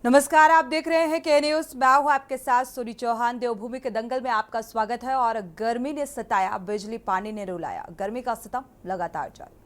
नमस्कार, आप देख रहे हैं के न्यूज। मैं हूं आपके साथ सूरी चौहान। देवभूमि के दंगल में आपका स्वागत है। और गर्मी ने सताया, बिजली पानी ने रुलाया, गर्मी का सितम लगातार जारी।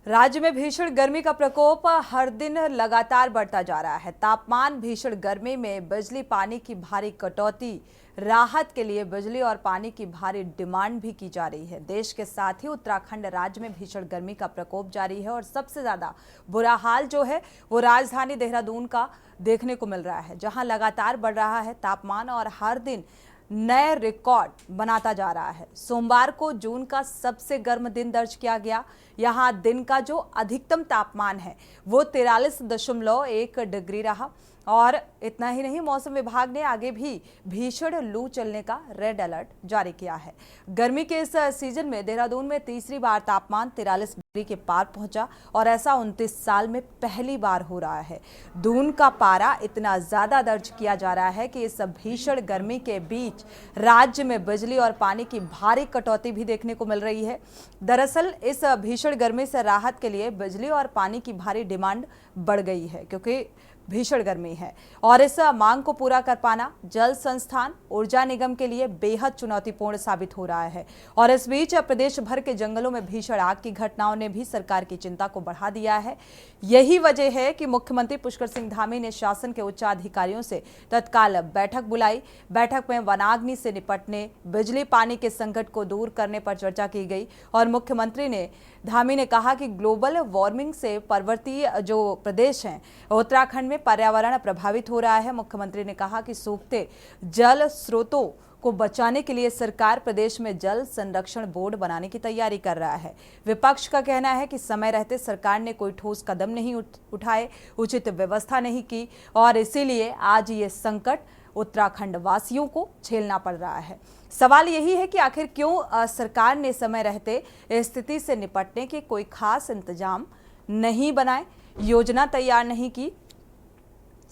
राज्य में भीषण गर्मी का प्रकोप हर दिन लगातार बढ़ता जा रहा है। तापमान, भीषण गर्मी में बिजली पानी की भारी कटौती, राहत के लिए बिजली और पानी की भारी डिमांड भी की जा रही है। देश के साथ ही उत्तराखंड राज्य में भीषण गर्मी का प्रकोप जारी है और सबसे ज्यादा बुरा हाल जो है वो राजधानी देहरादून का देखने को मिल रहा है, जहां लगातार बढ़ रहा है तापमान और हर दिन नए रिकॉर्ड बनाता जा रहा है। सोमवार को जून का सबसे गर्म दिन दर्ज किया गया। यहां दिन का जो अधिकतम तापमान है वो 43.1 डिग्री रहा। और इतना ही नहीं, मौसम विभाग ने आगे भी भीषण लू चलने का रेड अलर्ट जारी किया है। गर्मी के इस सीजन में देहरादून में तीसरी बार तापमान 43 डिग्री के पार पहुंचा और ऐसा 29 साल में पहली बार हो रहा है। दून का पारा इतना ज्यादा दर्ज किया जा रहा है कि इस भीषण गर्मी के बीच राज्य में बिजली और पानी की भारी कटौती भी देखने को मिल रही है। दरअसल इस भीषण गर्मी से राहत के लिए बिजली और पानी की भारी डिमांड बढ़ गई है, क्योंकि भीषण गर्मी है और इस मांग को पूरा कर पाना जल संस्थान, ऊर्जा निगम के लिए बेहद चुनौतीपूर्ण साबित हो रहा है। और इस बीच प्रदेश भर के जंगलों में भीषण आग की घटनाओं ने भी सरकार की चिंता को बढ़ा दिया है। यही वजह है कि मुख्यमंत्री पुष्कर सिंह धामी ने शासन के उच्च अधिकारियों से तत्काल बैठक बुलाई। बैठक में वनाग्नि से निपटने, बिजली पानी के संकट को दूर करने पर चर्चा की गई। और मुख्यमंत्री धामी ने कहा कि ग्लोबल वार्मिंग से पर्वतीय जो प्रदेश हैं उत्तराखंड में पर्यावरण प्रभावित हो रहा है। मुख्यमंत्री ने कहा कि सूखते जल स्रोतों को बचाने के लिए सरकार प्रदेश में जल संरक्षण बोर्ड बनाने की तैयारी कर रहा है। विपक्ष का कहना है कि समय रहते सरकार ने कोई ठोस कदम नहीं उठाए, उचित व्यवस्था नहीं की और इसीलिए आज ये संकट उत्तराखंड वासियों को झेलना पड़ रहा है। सवाल यही है कि आखिर क्यों सरकार ने समय रहते स्थिति से निपटने के कोई खास इंतजाम नहीं बनाए, योजना तैयार नहीं की।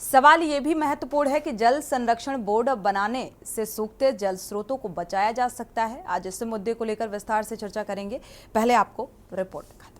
सवाल यह भी महत्वपूर्ण है कि जल संरक्षण बोर्ड बनाने से सूखते जल स्रोतों को बचाया जा सकता है। आज इस मुद्दे को लेकर विस्तार से चर्चा करेंगे। पहले आपको रिपोर्ट दिखाते हैं।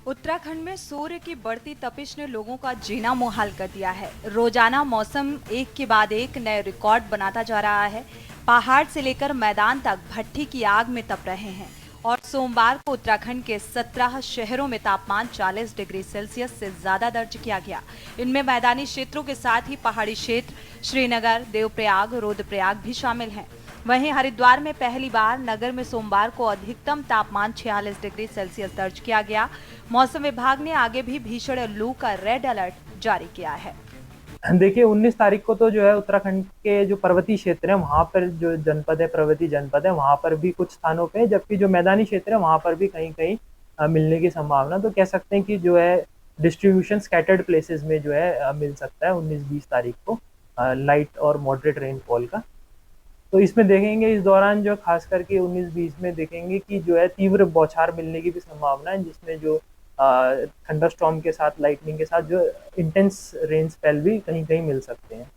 उत्तराखंड में सूर्य की बढ़ती तपिश ने लोगों का जीना मुहाल कर दिया है। रोजाना मौसम एक के बाद एक नए रिकॉर्ड बनाता जा रहा है। पहाड़ से लेकर मैदान तक भट्ठी की आग में तप रहे हैं और सोमवार को उत्तराखंड के 17 शहरों में तापमान 40 डिग्री सेल्सियस से ज्यादा दर्ज किया गया। इनमें मैदानी क्षेत्रों के साथ ही पहाड़ी क्षेत्र श्रीनगर, देवप्रयाग, रुद्रप्रयाग भी शामिल हैं। वहीं हरिद्वार में पहली बार नगर में सोमवार को अधिकतम तापमान 46 डिग्री सेल्सियस दर्ज किया गया। मौसम विभाग ने आगे भी भीषण लू का रेड अलर्ट जारी किया है। देखिए 19 तारीख को तो जो है उत्तराखंड के जो पर्वतीय क्षेत्र है वहां पर जो जनपद है, पर्वतीय जनपद है, वहां पर भी कुछ स्थानों पे, जबकि जो मैदानी क्षेत्र है वहां पर भी कहीं कहीं मिलने की संभावना, तो कह सकते हैं कि जो है डिस्ट्रीब्यूशन स्कैटर्ड प्लेसेस में जो है मिल सकता है 19-20 तारीख को लाइट और मॉडरेट रेनफॉल का। तो इसमें देखेंगे इस दौरान जो खास करके 19-20 में देखेंगे कि जो है तीव्र बौछार मिलने की भी संभावना है, जिसमें जो थंडरस्टॉर्म के साथ, लाइटनिंग के साथ जो इंटेंस रेन स्पेल भी कहीं कहीं मिल सकते हैं।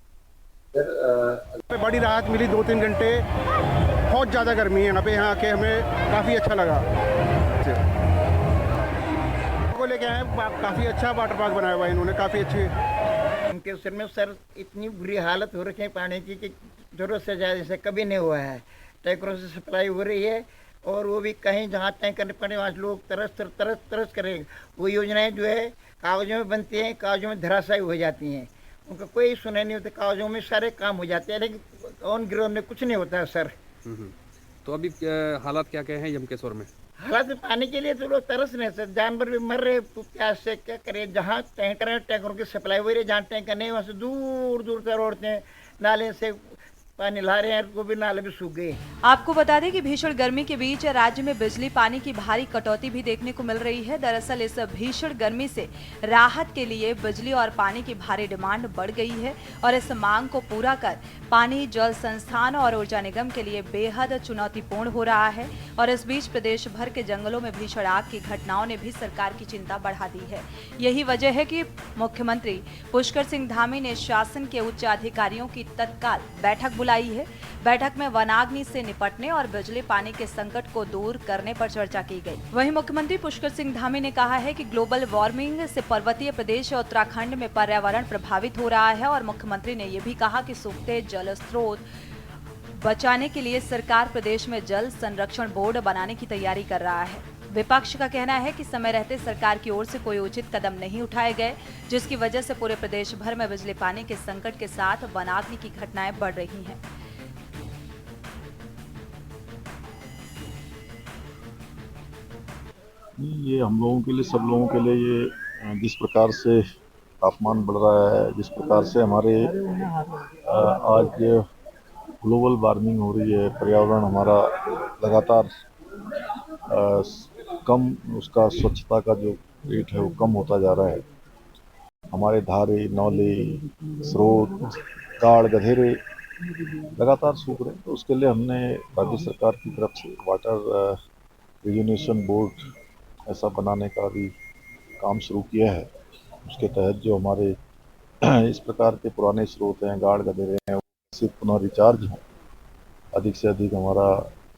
बड़ी राहत मिली, 2-3 घंटे बहुत ज़्यादा गर्मी है यहाँ पे। यहाँ आके हमें काफ़ी अच्छा लगा। को लेके आए, काफ़ी अच्छा वाटर पार्क बनाया हुआ है इन्होंने, काफ़ी अच्छी। उनके सिर में सर इतनी बुरी हालत हो रखी है पानी की कि जरूरत से ज़्यादा जैसे कभी नहीं हुआ है। टैंकरों से सप्लाई हो रही है और वो भी कहीं जहाँ तय करने पड़े वहाँ लोग तरस करेंगे। वो योजनाएं जो है कागजों में बनती हैं, कागजों में धराशायी हो जाती हैं, उनका कोई सुनाई नहीं होता। कागजों में सारे काम हो जाते हैं लेकिन ऑन ग्राउंड में कुछ नहीं होता है सर। तो अभी हालात क्या क्या हैं यमकेश्वर में? हालात में पानी के लिए तो लोग तरस रहे सर, जानवर भी मर रहे प्यास से। क्या करें, जहाँ टैंकरों की सप्लाई हो रही है, जहाँ टैंकर नहीं वहाँ से दूर दूर तक औरतें नाले से पानी ला रहे हैं वो भी नाले भी सूख गए। आपको बता दें कि भीषण गर्मी के बीच राज्य में बिजली पानी की भारी कटौती भी देखने को मिल रही है। दरअसल इस भीषण गर्मी से राहत के लिए बिजली और पानी की भारी डिमांड बढ़ गई है और इस मांग को पूरा कर पानी जल संस्थान और ऊर्जा निगम के लिए बेहद चुनौतीपूर्ण हो रहा है। और इस बीच प्रदेश भर के जंगलों में भीषण आग की घटनाओं ने भी सरकार की चिंता बढ़ा दी है। यही वजह है कि मुख्यमंत्री पुष्कर सिंह धामी ने शासन के उच्च अधिकारियों की तत्काल बैठक बुलाई है। बैठक में वनाग्नि से निपटने और बिजली पानी के संकट को दूर करने पर चर्चा की गई। वहीं मुख्यमंत्री पुष्कर सिंह धामी ने कहा है कि ग्लोबल वार्मिंग से पर्वतीय प्रदेश और उत्तराखंड में पर्यावरण प्रभावित हो रहा है और मुख्यमंत्री ने यह भी कहा कि सूखते जल स्रोत बचाने के लिए सरकार प्रदेश में जल संरक्षण बोर्ड बनाने की तैयारी कर रहा है। विपक्ष का कहना है कि समय रहते सरकार की ओर से कोई उचित कदम नहीं उठाए गए, जिसकी वजह से पूरे प्रदेश भर में बिजली पानी के संकट के साथ वनाग्नि की घटनाएं बढ़ रही हैं। ये हम लोगों के लिए, सब लोगों के लिए, ये जिस प्रकार से तापमान बढ़ रहा है, जिस प्रकार से हमारे आज ग्लोबल वार्मिंग हो रही है, पर्यावरण हमारा लगातार कम, उसका स्वच्छता का जो रेट है वो कम होता जा रहा है। हमारे धारे, नौले, स्रोत, गाड़, गधेरे लगातार सूख रहे हैं। तो उसके लिए हमने राज्य सरकार की तरफ से वाटर रिजुनेशन बोर्ड ऐसा बनाने का भी काम शुरू किया है। उसके तहत जो हमारे इस प्रकार के पुराने स्रोत हैं, गाड़ गधेरे हैं, उससे पुनः रिचार्ज हो, अधिक से अधिक हमारा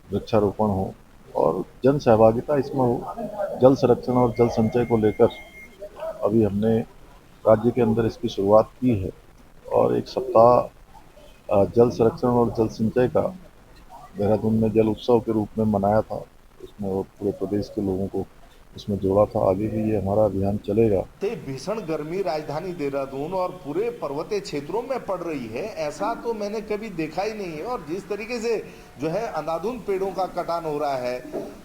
वृक्षारोपण हो और जन सहभागिता इसमें हो। जल संरक्षण और जल संचय को लेकर अभी हमने राज्य के अंदर इसकी शुरुआत की है और एक सप्ताह जल संरक्षण और जल संचय का देहरादून में जल उत्सव के रूप में मनाया था। उसमें और पूरे प्रदेश के लोगों को इसमें जोड़ा था। आगे भी ये हमारा अभियान चलेगा। भीषण गर्मी राजधानी देहरादून और पूरे पर्वतीय क्षेत्रों में पड़ रही है, ऐसा तो मैंने कभी देखा ही नहीं है। और जिस तरीके से जो है अंधाधुंध पेड़ों का कटान हो रहा है,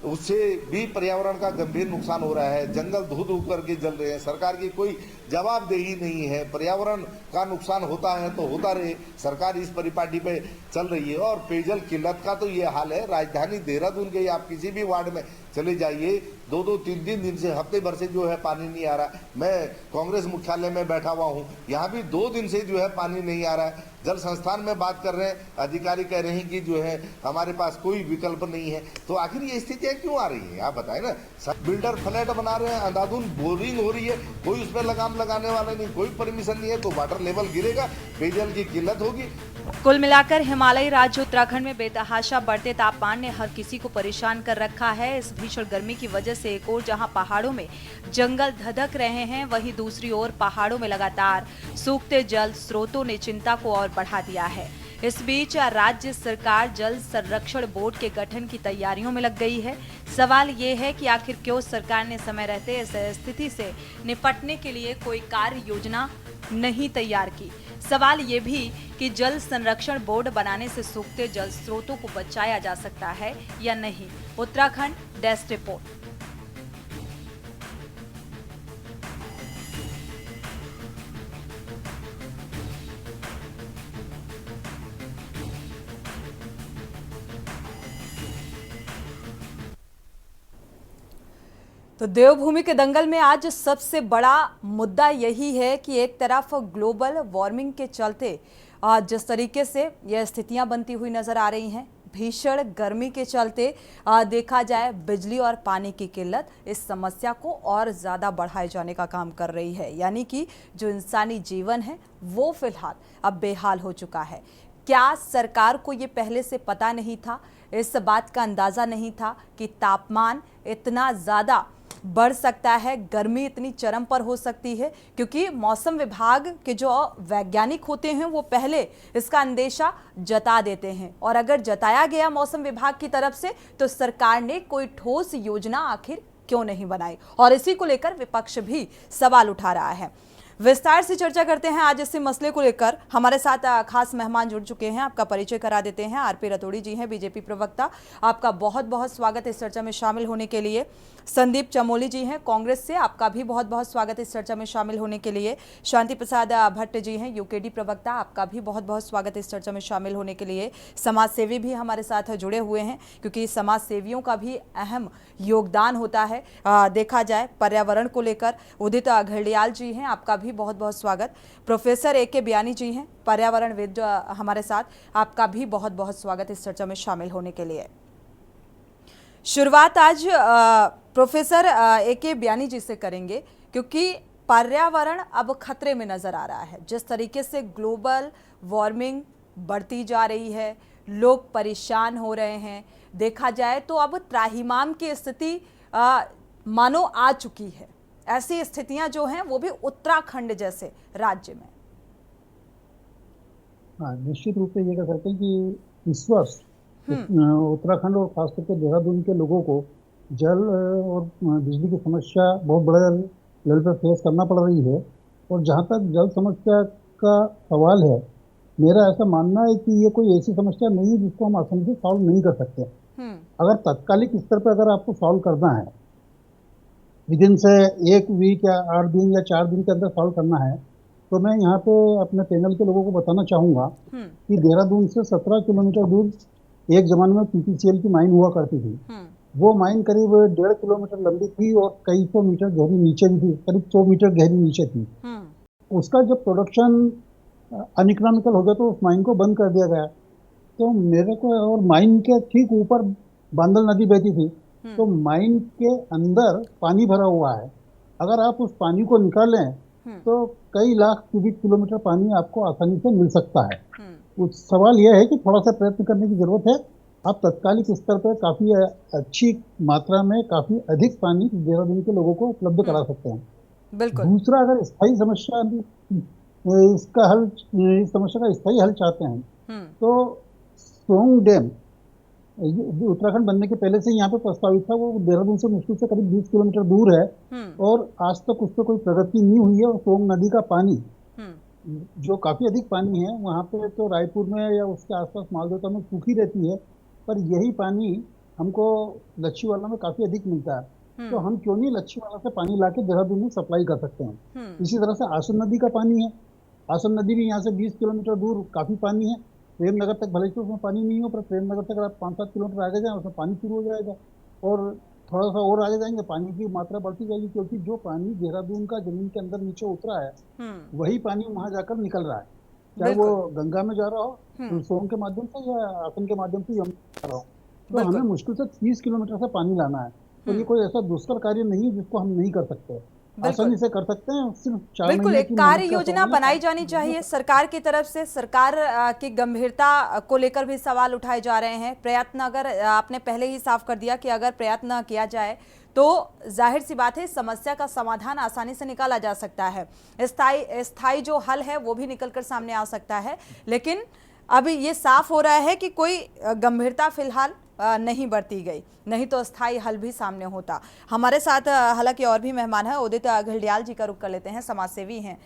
उससे भी पर्यावरण का गंभीर नुकसान हो रहा है। जंगल धू धू करके जल रहे हैं, सरकार की कोई जवाबदेही नहीं है। पर्यावरण का नुकसान होता है तो होता रहे, सरकार इस परिपाटी पे चल रही है। और पेयजल किल्लत का तो ये हाल है, राजधानी देहरादून के आप किसी भी वार्ड में चले जाइए, 2-3 दिन से, हफ्ते भर से जो है पानी नहीं आ रहा। मैं कांग्रेस मुख्यालय में बैठा हुआ हूँ, यहाँ भी 2 दिन से जो है पानी नहीं आ रहा है। जल संस्थान में बात कर रहे हैं, अधिकारी कह रहे हैं कि जो है हमारे पास कोई विकल्प नहीं है। तो आखिर ये स्थितियाँ क्यों आ रही है, आप बताएं ना। सब बिल्डर फ्लैट बना रहे हैं, अंधाधुंध बोरिंग हो रही है, कोई उस पर लगाम लगाने वाला नहीं, कोई परमिशन नहीं है, तो वाटर लेवल गिरेगा, पेयजल की किल्लत होगी। कुल मिलाकर हिमालयी राज्य उत्तराखंड में बेतहाशा बढ़ते तापमान ने हर किसी को परेशान कर रखा है। इस भीषण गर्मी की वजह से एक ओर जहां पहाड़ों में जंगल धधक रहे हैं, वहीं दूसरी ओर पहाड़ों में लगातार सूखते जल स्रोतों ने चिंता को और बढ़ा दिया है। इस बीच राज्य सरकार जल संरक्षण बोर्ड के गठन की तैयारियों में लग गई है। सवाल ये है कि आखिर क्यों सरकार ने समय रहते इस स्थिति से निपटने के लिए कोई कार्य योजना नहीं तैयार की। सवाल ये भी कि जल संरक्षण बोर्ड बनाने से सूखते जल स्रोतों को बचाया जा सकता है या नहीं। Uttarakhand desk report. तो देवभूमि के दंगल में आज सबसे बड़ा मुद्दा यही है कि एक तरफ ग्लोबल वार्मिंग के चलते जिस तरीके से यह स्थितियां बनती हुई नजर आ रही हैं, भीषण गर्मी के चलते देखा जाए बिजली और पानी की किल्लत इस समस्या को और ज़्यादा बढ़ाए जाने का काम कर रही है। यानी कि जो इंसानी जीवन है वो फिलहाल अब बेहाल हो चुका है। क्या सरकार को ये पहले से पता नहीं था, इस बात का अंदाज़ा नहीं था कि तापमान इतना ज़्यादा बढ़ सकता है, गर्मी इतनी चरम पर हो सकती है? क्योंकि मौसम विभाग के जो वैज्ञानिक होते हैं वो पहले इसका अंदेशा जता देते हैं, और अगर जताया गया मौसम विभाग की तरफ से तो सरकार ने कोई ठोस योजना आखिर क्यों नहीं बनाई, और इसी को लेकर विपक्ष भी सवाल उठा रहा है। विस्तार से चर्चा करते हैं आज इसी मसले को लेकर। हमारे साथ खास मेहमान जुड़ चुके हैं, आपका परिचय करा देते हैं। आरपी रतोड़ी जी हैं, बीजेपी प्रवक्ता, आपका बहुत बहुत स्वागत इस चर्चा में शामिल होने के लिए। संदीप चमोली जी हैं कांग्रेस से, आपका भी बहुत बहुत स्वागत इस चर्चा में शामिल होने के लिए। शांति प्रसाद भट्ट जी हैं यूकेडी प्रवक्ता, आपका भी बहुत बहुत स्वागत इस चर्चा में शामिल होने के लिए। समाज सेवी भी हमारे साथ जुड़े हुए हैं, क्योंकि समाज सेवियों का भी अहम योगदान होता है देखा जाए पर्यावरण को लेकर। उदित घड़ियाल जी हैं, आपका भी बहुत बहुत स्वागत। प्रोफेसर ए के बयानी जी हैं, पर्यावरणविद हमारे साथ, आपका भी बहुत बहुत स्वागत इस चर्चा में शामिल होने के लिए। शुरुआत आज प्रोफेसर ए के बयानी जी से करेंगे, क्योंकि पर्यावरण अब खतरे में नजर आ रहा है। जिस तरीके से ग्लोबल वार्मिंग बढ़ती जा रही है, लोग परेशान हो रहे हैं, देखा जाए तो अब त्राहिमाम की स्थिति मानो आ चुकी है। ऐसी स्थितियां जो हैं वो भी उत्तराखंड जैसे राज्य में। हाँ, निश्चित रूप से ये कह सकते हैं कि इस वर्ष उत्तराखंड और खास करके देहरादून के लोगों को जल और बिजली की समस्या बहुत बड़े लेवल पर फेस करना पड़ रही है। और जहाँ तक जल समस्या का सवाल है, मेरा ऐसा मानना है कि ये कोई ऐसी समस्या नहीं है जिसको हम आसानी से सॉल्व नहीं कर सकते। अगर तात्कालिक स्तर पर अगर आपको सॉल्व करना है, विदिन से 1 वीक या 8 दिन या 4 दिन के अंदर सॉल्व करना है, तो मैं यहाँ पे अपने पैनल के लोगों को बताना चाहूँगा कि देहरादून से 17 किलोमीटर दूर एक जमाने में पीपीसीएल की माइन हुआ करती थी। वो माइन करीब 1.5 किलोमीटर लंबी थी और कई सौ मीटर गहरी नीचे भी थी, करीब 100 मीटर गहरी नीचे थी। उसका जब प्रोडक्शन अनइकोनॉमिकल हो गया तो उस माइन को बंद कर दिया गया। तो मेरे को, और माइन के ठीक ऊपर बांदल नदी बहती थी, तो माइन के अंदर पानी भरा हुआ है। अगर आप उस पानी को निकालें तो कई लाख क्यूबिक किलोमीटर पानी आपको आसानी से मिल सकता है। सवाल यह है कि थोड़ा सा प्रयत्न करने की जरूरत है। आप तत्कालिक स्तर पर काफी अच्छी मात्रा में काफी अधिक पानी देहरादून के लोगों को उपलब्ध करा सकते हैं। बिल्कुल। दूसरा, अगर स्थायी समस्या इसका हल, इस समस्या का स्थायी हल चाहते हैं तो सोंग डैम उत्तराखंड बनने के पहले से यहाँ पे प्रस्तावित था। वो देहरादून से मुश्किल से करीब 20 किलोमीटर दूर है और आज तक उस पर कोई प्रगति नहीं हुई है। और सोंग नदी का पानी जो काफी अधिक पानी है, वहाँ पे तो रायपुर में या उसके आसपास मालदेवता में सूखी रहती है, पर यही पानी हमको लच्छीवाला में काफी अधिक मिलता है। तो हम क्यों नहीं लच्छीवाला से पानी लाके देहरादून में सप्लाई कर सकते हैं। इसी तरह से आसन नदी का पानी है, आसन नदी भी यहाँ से 20 किलोमीटर दूर काफी पानी है। प्रेम नगर तक भले ही उसमें पानी नहीं हो, पर प्रेम नगर तक आप 5-7 किलोमीटर आगे जाए उसमें पानी शुरू हो जाएगा, और थोड़ा सा और आगे जाएंगे पानी की मात्रा बढ़ती जाएगी, क्योंकि जो पानी देहरादून का जमीन के अंदर नीचे उतरा है वही पानी वहां जाकर निकल रहा है, चाहे वो गंगा में जा रहा हो, सोन के माध्यम से या आसन के माध्यम से जा रहा हो। तो हमें मुश्किल से 30 किलोमीटर से पानी लाना है। तो ये कोई ऐसा दुष्कर कार्य नहीं है जिसको हम नहीं कर सकते, आसानी से कर सकते हैं। सिर्फ 4 बिल्कुल, एक कार्य योजना बनाई जानी चाहिए सरकार की तरफ से। सरकार की गंभीरता को लेकर भी सवाल उठाए जा रहे हैं। प्रयत्न, अगर आपने पहले ही साफ कर दिया कि अगर प्रयत्न किया जाए तो जाहिर सी बात है समस्या का समाधान आसानी से निकाला जा सकता है। स्थायी जो हल है वो भी निकल कर सामने आ सकता है। लेकिन अभी ये साफ हो रहा है कि कोई गंभीरता फिलहाल नहीं बरती गई, नहीं तो स्थायी हल भी सामने होता। हमारे साथ हालांकि और भी मेहमान हैं। उदित घड़ियाल जी का रुख कर लेते हैं, समाजसेवी हैं।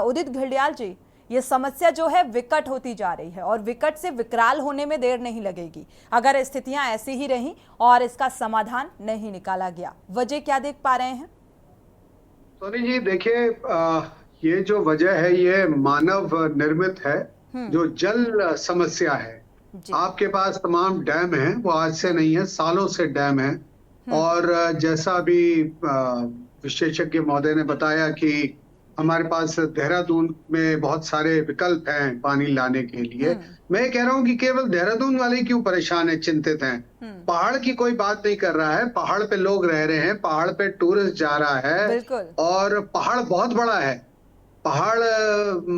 उदित घड़ियाल जी, ये समस्या जो है विकट होती जा रही है और विकट से विकराल होने में देर नहीं लगेगी अगर स्थितियां ऐसी ही रहीं और इसका समाधान नहीं निकाला गया। वजह क्या देख पा रहे हैं? सोनी जी, देखिए, ये जो वजह है ये मानव निर्मित है। जो जल समस्या है, आपके पास तमाम डैम हैं, वो आज से नहीं है, सालों से डैम है। और जैसा भी विशेषज्ञ महोदय ने बताया कि हमारे पास देहरादून में बहुत सारे विकल्प हैं पानी लाने के लिए। मैं कह रहा हूँ कि केवल देहरादून वाले क्यों परेशान है, चिंतित हैं। पहाड़ की कोई बात नहीं कर रहा है, पहाड़ पे लोग रह रहे हैं, पहाड़ पे टूरिस्ट जा रहा है, और पहाड़ बहुत बड़ा है। पहाड़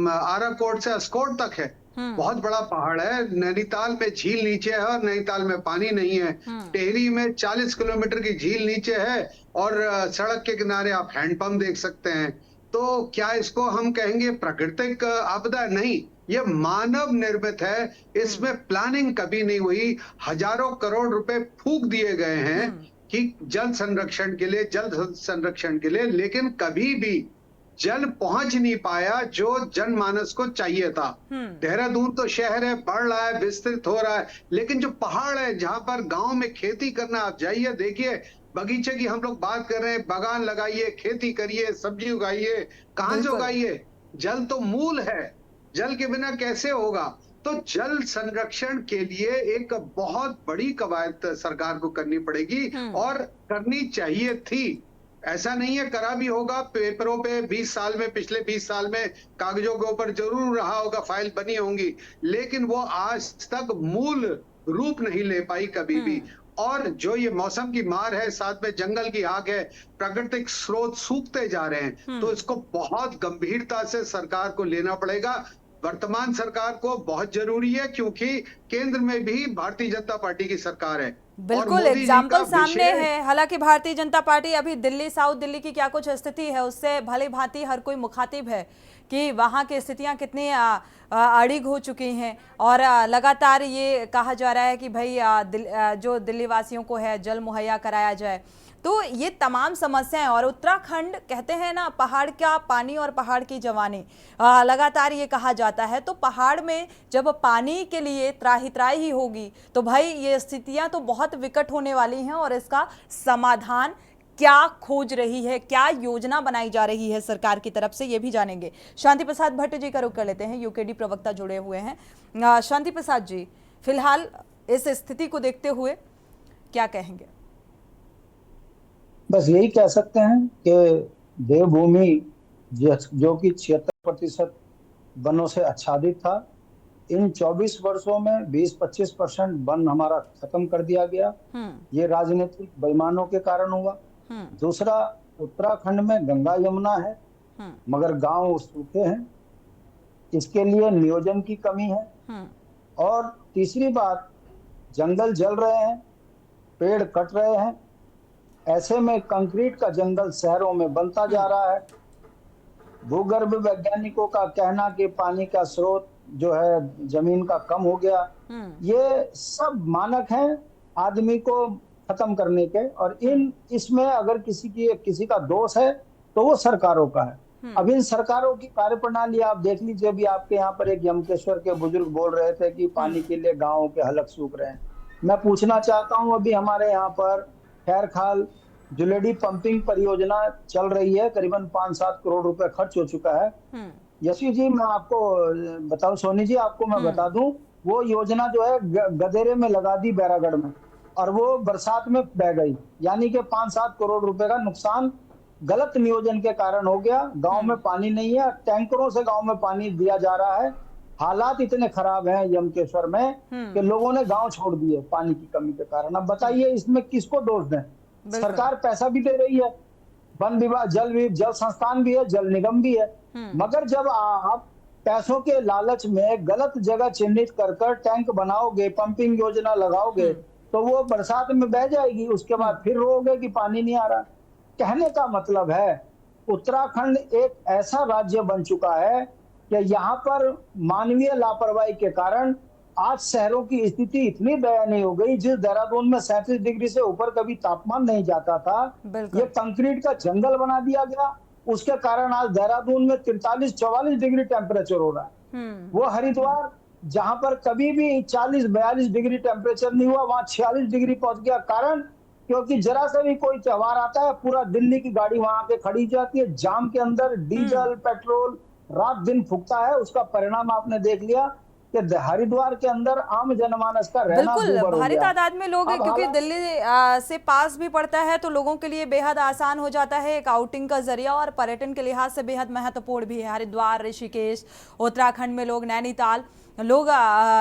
आराकोट से अस्कोट तक है, बहुत बड़ा पहाड़ है। नैनीताल में झील नीचे है और नैनीताल में पानी नहीं है। टेहरी में 40 किलोमीटर की झील नीचे है और सड़क के किनारे आप हैंडपंप देख सकते हैं। तो क्या इसको हम कहेंगे प्राकृतिक आपदा? नहीं, ये मानव निर्मित है। इसमें प्लानिंग कभी नहीं हुई। हजारों करोड़ रुपए फूंक दिए गए हैं कि जल संरक्षण के लिए, जल संरक्षण के लिए, लेकिन कभी भी जल पहुंच नहीं पाया जो जनमानस को चाहिए था। देहरादून तो शहर है, बढ़ रहा है, विस्तृत हो रहा है, लेकिन जो पहाड़ है जहां पर गांव में खेती करना, आप जाइए देखिए, बगीचे की हम लोग बात कर रहे हैं, बागान लगाइए, खेती करिए, सब्जी उगाइए, कहां से उगाइए? जल तो मूल है, जल के बिना कैसे होगा? तो जल संरक्षण के लिए एक बहुत बड़ी कवायद सरकार को करनी पड़ेगी और करनी चाहिए थी। ऐसा नहीं है करा भी होगा, पेपरों पे 20 साल में, पिछले 20 साल में कागजों के ऊपर जरूर रहा होगा, फाइल बनी होंगी, लेकिन वो आज तक मूल रूप नहीं ले पाई कभी भी। और जो ये मौसम की मार है, साथ में जंगल की आग है, प्राकृतिक स्रोत सूखते जा रहे हैं, तो इसको बहुत गंभीरता से सरकार को लेना पड़ेगा। वर्तमान सरकार को बहुत जरूरी है, क्योंकि केंद्र में भी भारतीय जनता पार्टी की सरकार है। बिल्कुल, एग्जाम्पल सामने है। हालांकि भारतीय जनता पार्टी अभी दिल्ली, साउथ दिल्ली की क्या कुछ स्थिति है उससे भली भांति हर कोई मुखातिब है कि वहां की स्थितियां कितनी अड़िग हो चुकी हैं, और लगातार ये कहा जा रहा है कि भाई जो दिल्ली वासियों को है जल मुहैया कराया जाए। तो ये तमाम समस्याएं, और उत्तराखंड कहते हैं ना, पहाड़ का पानी और पहाड़ की जवानी, लगातार ये कहा जाता है। तो पहाड़ में जब पानी के लिए त्राही त्राही ही होगी तो भाई ये स्थितियां तो बहुत विकट होने वाली हैं, और इसका समाधान क्या खोज रही है, क्या योजना बनाई जा रही है सरकार की तरफ से, ये भी जानेंगे। शांति प्रसाद भट्ट जी का रुख कर लेते हैं, यूकेडी प्रवक्ता जुड़े हुए हैं। शांति प्रसाद जी, फिलहाल इस स्थिति को देखते हुए क्या कहेंगे? बस यही कह सकते हैं कि देवभूमि जो कि 76% वनों से आच्छादित था, इन 24 वर्षों में 20-25% वन हमारा खत्म कर दिया गया। ये राजनीतिक बेईमानों के कारण हुआ। दूसरा, उत्तराखंड में गंगा यमुना है मगर गांव सूखे हैं, इसके लिए नियोजन की कमी है। और तीसरी बात, जंगल जल रहे हैं, पेड़ कट रहे हैं, ऐसे में कंक्रीट का जंगल शहरों में बनता जा रहा है। भूगर्भ वैज्ञानिकों का कहना कि पानी का स्रोत जो है जमीन का कम हो गया, ये सब मानक हैं आदमी को खत्म करने के। और इसमें अगर किसी का दोष है तो वो सरकारों का है। अब इन सरकारों की कार्यप्रणाली आप देख लीजिए। अभी आपके यहाँ पर एक यमकेश्वर के बुजुर्ग बोल रहे थे कि पानी के लिए गाँव के हलक सूख रहे हैं। मैं पूछना चाहता हूँ, अभी हमारे यहाँ पर खैरखाल जुलेडी पंपिंग परियोजना चल रही है, करीबन 5-7 करोड़ रुपए खर्च हो चुका है। यशी जी, मैं आपको बताऊं, सोनी जी आपको मैं बता दूं, वो योजना जो है गधेरे में लगा दी बैरागढ़ में, और वो बरसात में बह गई। यानी कि 5-7 करोड़ रुपए का नुकसान गलत नियोजन के कारण हो गया। गांव में पानी नहीं है, टैंकरों से गांव में पानी दिया जा रहा है। हालात इतने खराब हैं यमकेश्वर में कि लोगों ने गांव छोड़ दिए पानी की कमी के कारण। अब बताइए इसमें किसको दोष दें? सरकार पैसा भी दे रही है, वन विभाग, जल संस्थान भी है, जल निगम भी है, मगर जब आप पैसों के लालच में गलत जगह चिन्हित कर टैंक बनाओगे, पंपिंग योजना लगाओगे, तो वो बरसात में बह जाएगी। उसके बाद फिर रोओगे कि पानी नहीं आ रहा। कहने का मतलब है, उत्तराखंड एक ऐसा राज्य बन चुका है कि यहाँ पर मानवीय लापरवाही के कारण आज शहरों की स्थिति इतनी दयनीय हो गई। जिस देहरादून में 37 डिग्री से ऊपर कभी तापमान नहीं जाता था, ये कंक्रीट का जंगल बना दिया गया। उसके कारण आज देहरादून में 43-44 डिग्री टेम्परेचर हो रहा है। वो हरिद्वार जहां पर कभी भी 40-42 डिग्री टेम्परेचर नहीं हुआ, वहां 46 डिग्री पहुंच गया। कारण क्योंकि जरा से भी कोई त्योहार आता है, पूरा दिल्ली की गाड़ी वहां पे खड़ी जाती है, जाम के अंदर डीजल पेट्रोल रात दिन फूकता है। उसका परिणाम आपने देख लिया कि हरिद्वार के अंदर आम जनमानस का रहना बिल्कुल भारी तादाद में लोग, क्योंकि दिल्ली से पास भी पड़ता है तो लोगों के लिए बेहद आसान हो जाता है, एक आउटिंग का जरिया, और पर्यटन के लिहाज से बेहद महत्वपूर्ण भी है। हरिद्वार, ऋषिकेश, उत्तराखंड में लोग, नैनीताल, लोग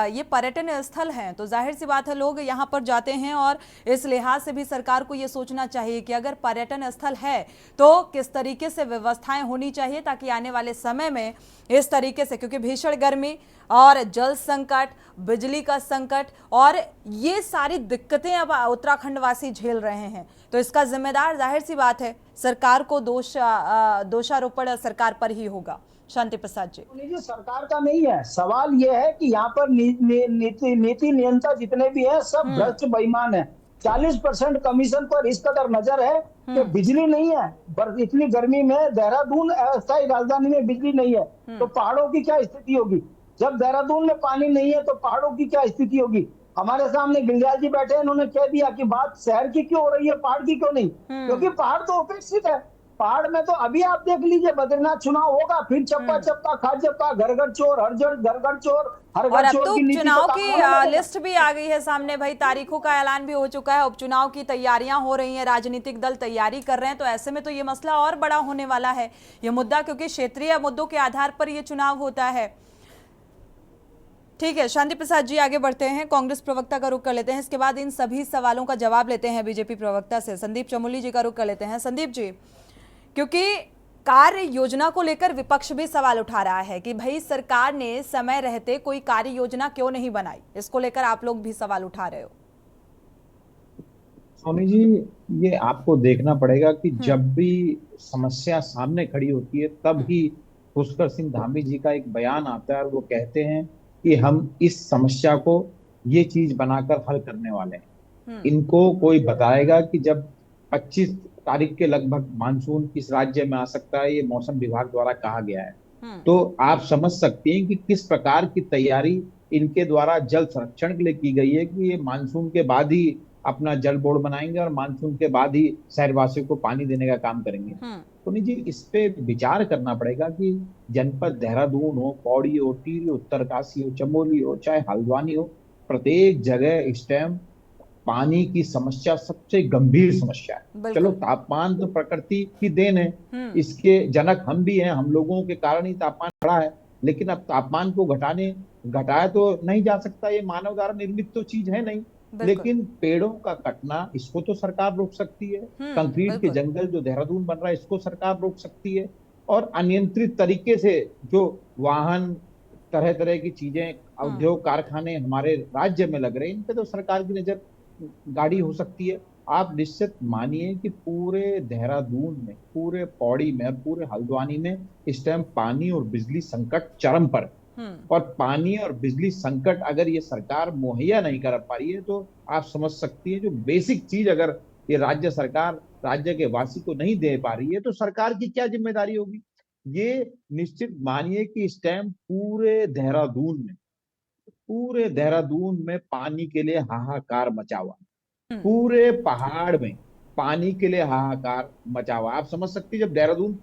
ये पर्यटन स्थल हैं, तो जाहिर सी बात है लोग यहाँ पर जाते हैं। और इस लिहाज से भी सरकार को ये सोचना चाहिए कि अगर पर्यटन स्थल है तो किस तरीके से व्यवस्थाएं होनी चाहिए, ताकि आने वाले समय में इस तरीके से, क्योंकि भीषण गर्मी और जल संकट, बिजली का संकट, और ये सारी दिक्कतें अब उत्तराखंड वासी झेल रहे हैं, तो इसका जिम्मेदार जाहिर सी बात है सरकार को दोषारोपण सरकार पर ही होगा। शांति प्रसाद जी, सरकार का नहीं है, सवाल यह है कि यहाँ पर नीति नियंता जितने भी हैं सब भ्रष्ट बेईमान है। 40% कमीशन पर इस कदर नजर है कि बिजली नहीं है। इतनी गर्मी में देहरादून अस्थायी राजधानी में बिजली नहीं है तो पहाड़ों की क्या स्थिति होगी? जब देहरादून में पानी नहीं है तो पहाड़ों की क्या स्थिति होगी? हमारे सामने गुलजार जी बैठे हैं, उन्होंने कह दिया कि बात शहर की क्यों हो रही है, पहाड़ की क्यों नहीं? क्योंकि पहाड़ तो उपेक्षित है। पहाड़ में तो अभी आप देख लीजिए, बद्रीनाथ चुनाव होगा, फिर चप्पा चप्पा खाजप्पा, घर घर चोर, हर घर चोर, हर और घर अब चोर तो की नीति चुनाव तो की काम होने लगेगा। लिस्ट भी आ गई है सामने भाई, तारीखों का ऐलान भी हो चुका है, उपचुनाव की तैयारियां हो रही हैं, राजनीतिक दल तैयारी कर रहे हैं, तो ऐसे में तो ये मसला और बड़ा होने वाला है ये मुद्दा, क्योंकि क्षेत्रीय मुद्दों के आधार पर ये चुनाव होता है। ठीक है, शांति प्रसाद जी आगे बढ़ते हैं, कांग्रेस प्रवक्ता का रुख कर लेते हैं, इसके बाद इन सभी सवालों का जवाब लेते हैं बीजेपी प्रवक्ता से। संदीप चमोली जी का रुख कर लेते हैं। संदीप जी, क्योंकि कार्य योजना को लेकर विपक्ष भी सवाल उठा रहा है कि भाई सरकार ने समय रहते कोई कार्य योजना क्यों नहीं बनाई, इसको लेकर आप लोग भी सवाल उठा रहे हो। सोनी जी, ये आपको देखना पड़ेगा कि जब भी समस्या सामने खड़ी होती है तब ही पुष्कर सिंह धामी जी का एक बयान आता है और वो कहते हैं कि हम इस समस्या को ये चीज बनाकर हल करने वाले हैं। इनको कोई बताएगा कि जब 25 तारीख के लगभग मानसून किस राज्य में आ सकता है, ये मौसम विभाग द्वारा कहा गया है। तो आप समझ सकते हैं कि किस प्रकार की तैयारी इनके द्वारा जल संरक्षण के लिए की गई है कि ये मानसून के बाद ही अपना जल बोर्ड बनाएंगे और मानसून के बाद ही शहरवासियों को पानी देने का काम करेंगे। तो जी, इस पे विचार करना पड़ेगा कि जनपद देहरादून हो, पौड़ी हो, टिहरी हो, उत्तरकाशी हो, चमोली हो, चाहे हल्द्वानी हो, प्रत्येक जगह इस टाइम पानी की समस्या सबसे गंभीर समस्या है। चलो, तापमान तो प्रकृति की देन है, इसके जनक हम भी हैं, हम लोगों के कारण ही तापमान बढ़ा है, लेकिन अब तापमान को घटाया तो नहीं जा सकता, ये मानव द्वारा निर्मित तो चीज है नहीं। लेकिन पेड़ों का कटना, इसको तो सरकार रोक सकती है। कंक्रीट के जंगल जो देहरादून बन रहा है, इसको सरकार रोक सकती है। और अनियंत्रित तरीके से जो वाहन, तरह तरह की चीजें, उद्योग कारखाने हमारे राज्य में लग रहे हैं, इन पे तो सरकार की नजर गाड़ी हो सकती है। आप निश्चित मानिए कि पूरे देहरादून में, पूरे पौड़ी में, पूरे हल्द्वानी में इस टाइम पानी और बिजली संकट चरम पर। और पानी और बिजली संकट अगर ये सरकार मुहैया नहीं कर पा रही है तो आप समझ सकती है, जो बेसिक चीज अगर ये राज्य सरकार राज्य के वासी को नहीं दे पा रही है तो सरकार की क्या जिम्मेदारी होगी। ये निश्चित मानिए कि इस टाइम पूरे देहरादून में पानी के लिए हाहाकार मचा हुआ, पूरे पहाड़ में पानी के लिए हाहाकार मचा हुआ। आप समझ सकते हैं, जब देहरादून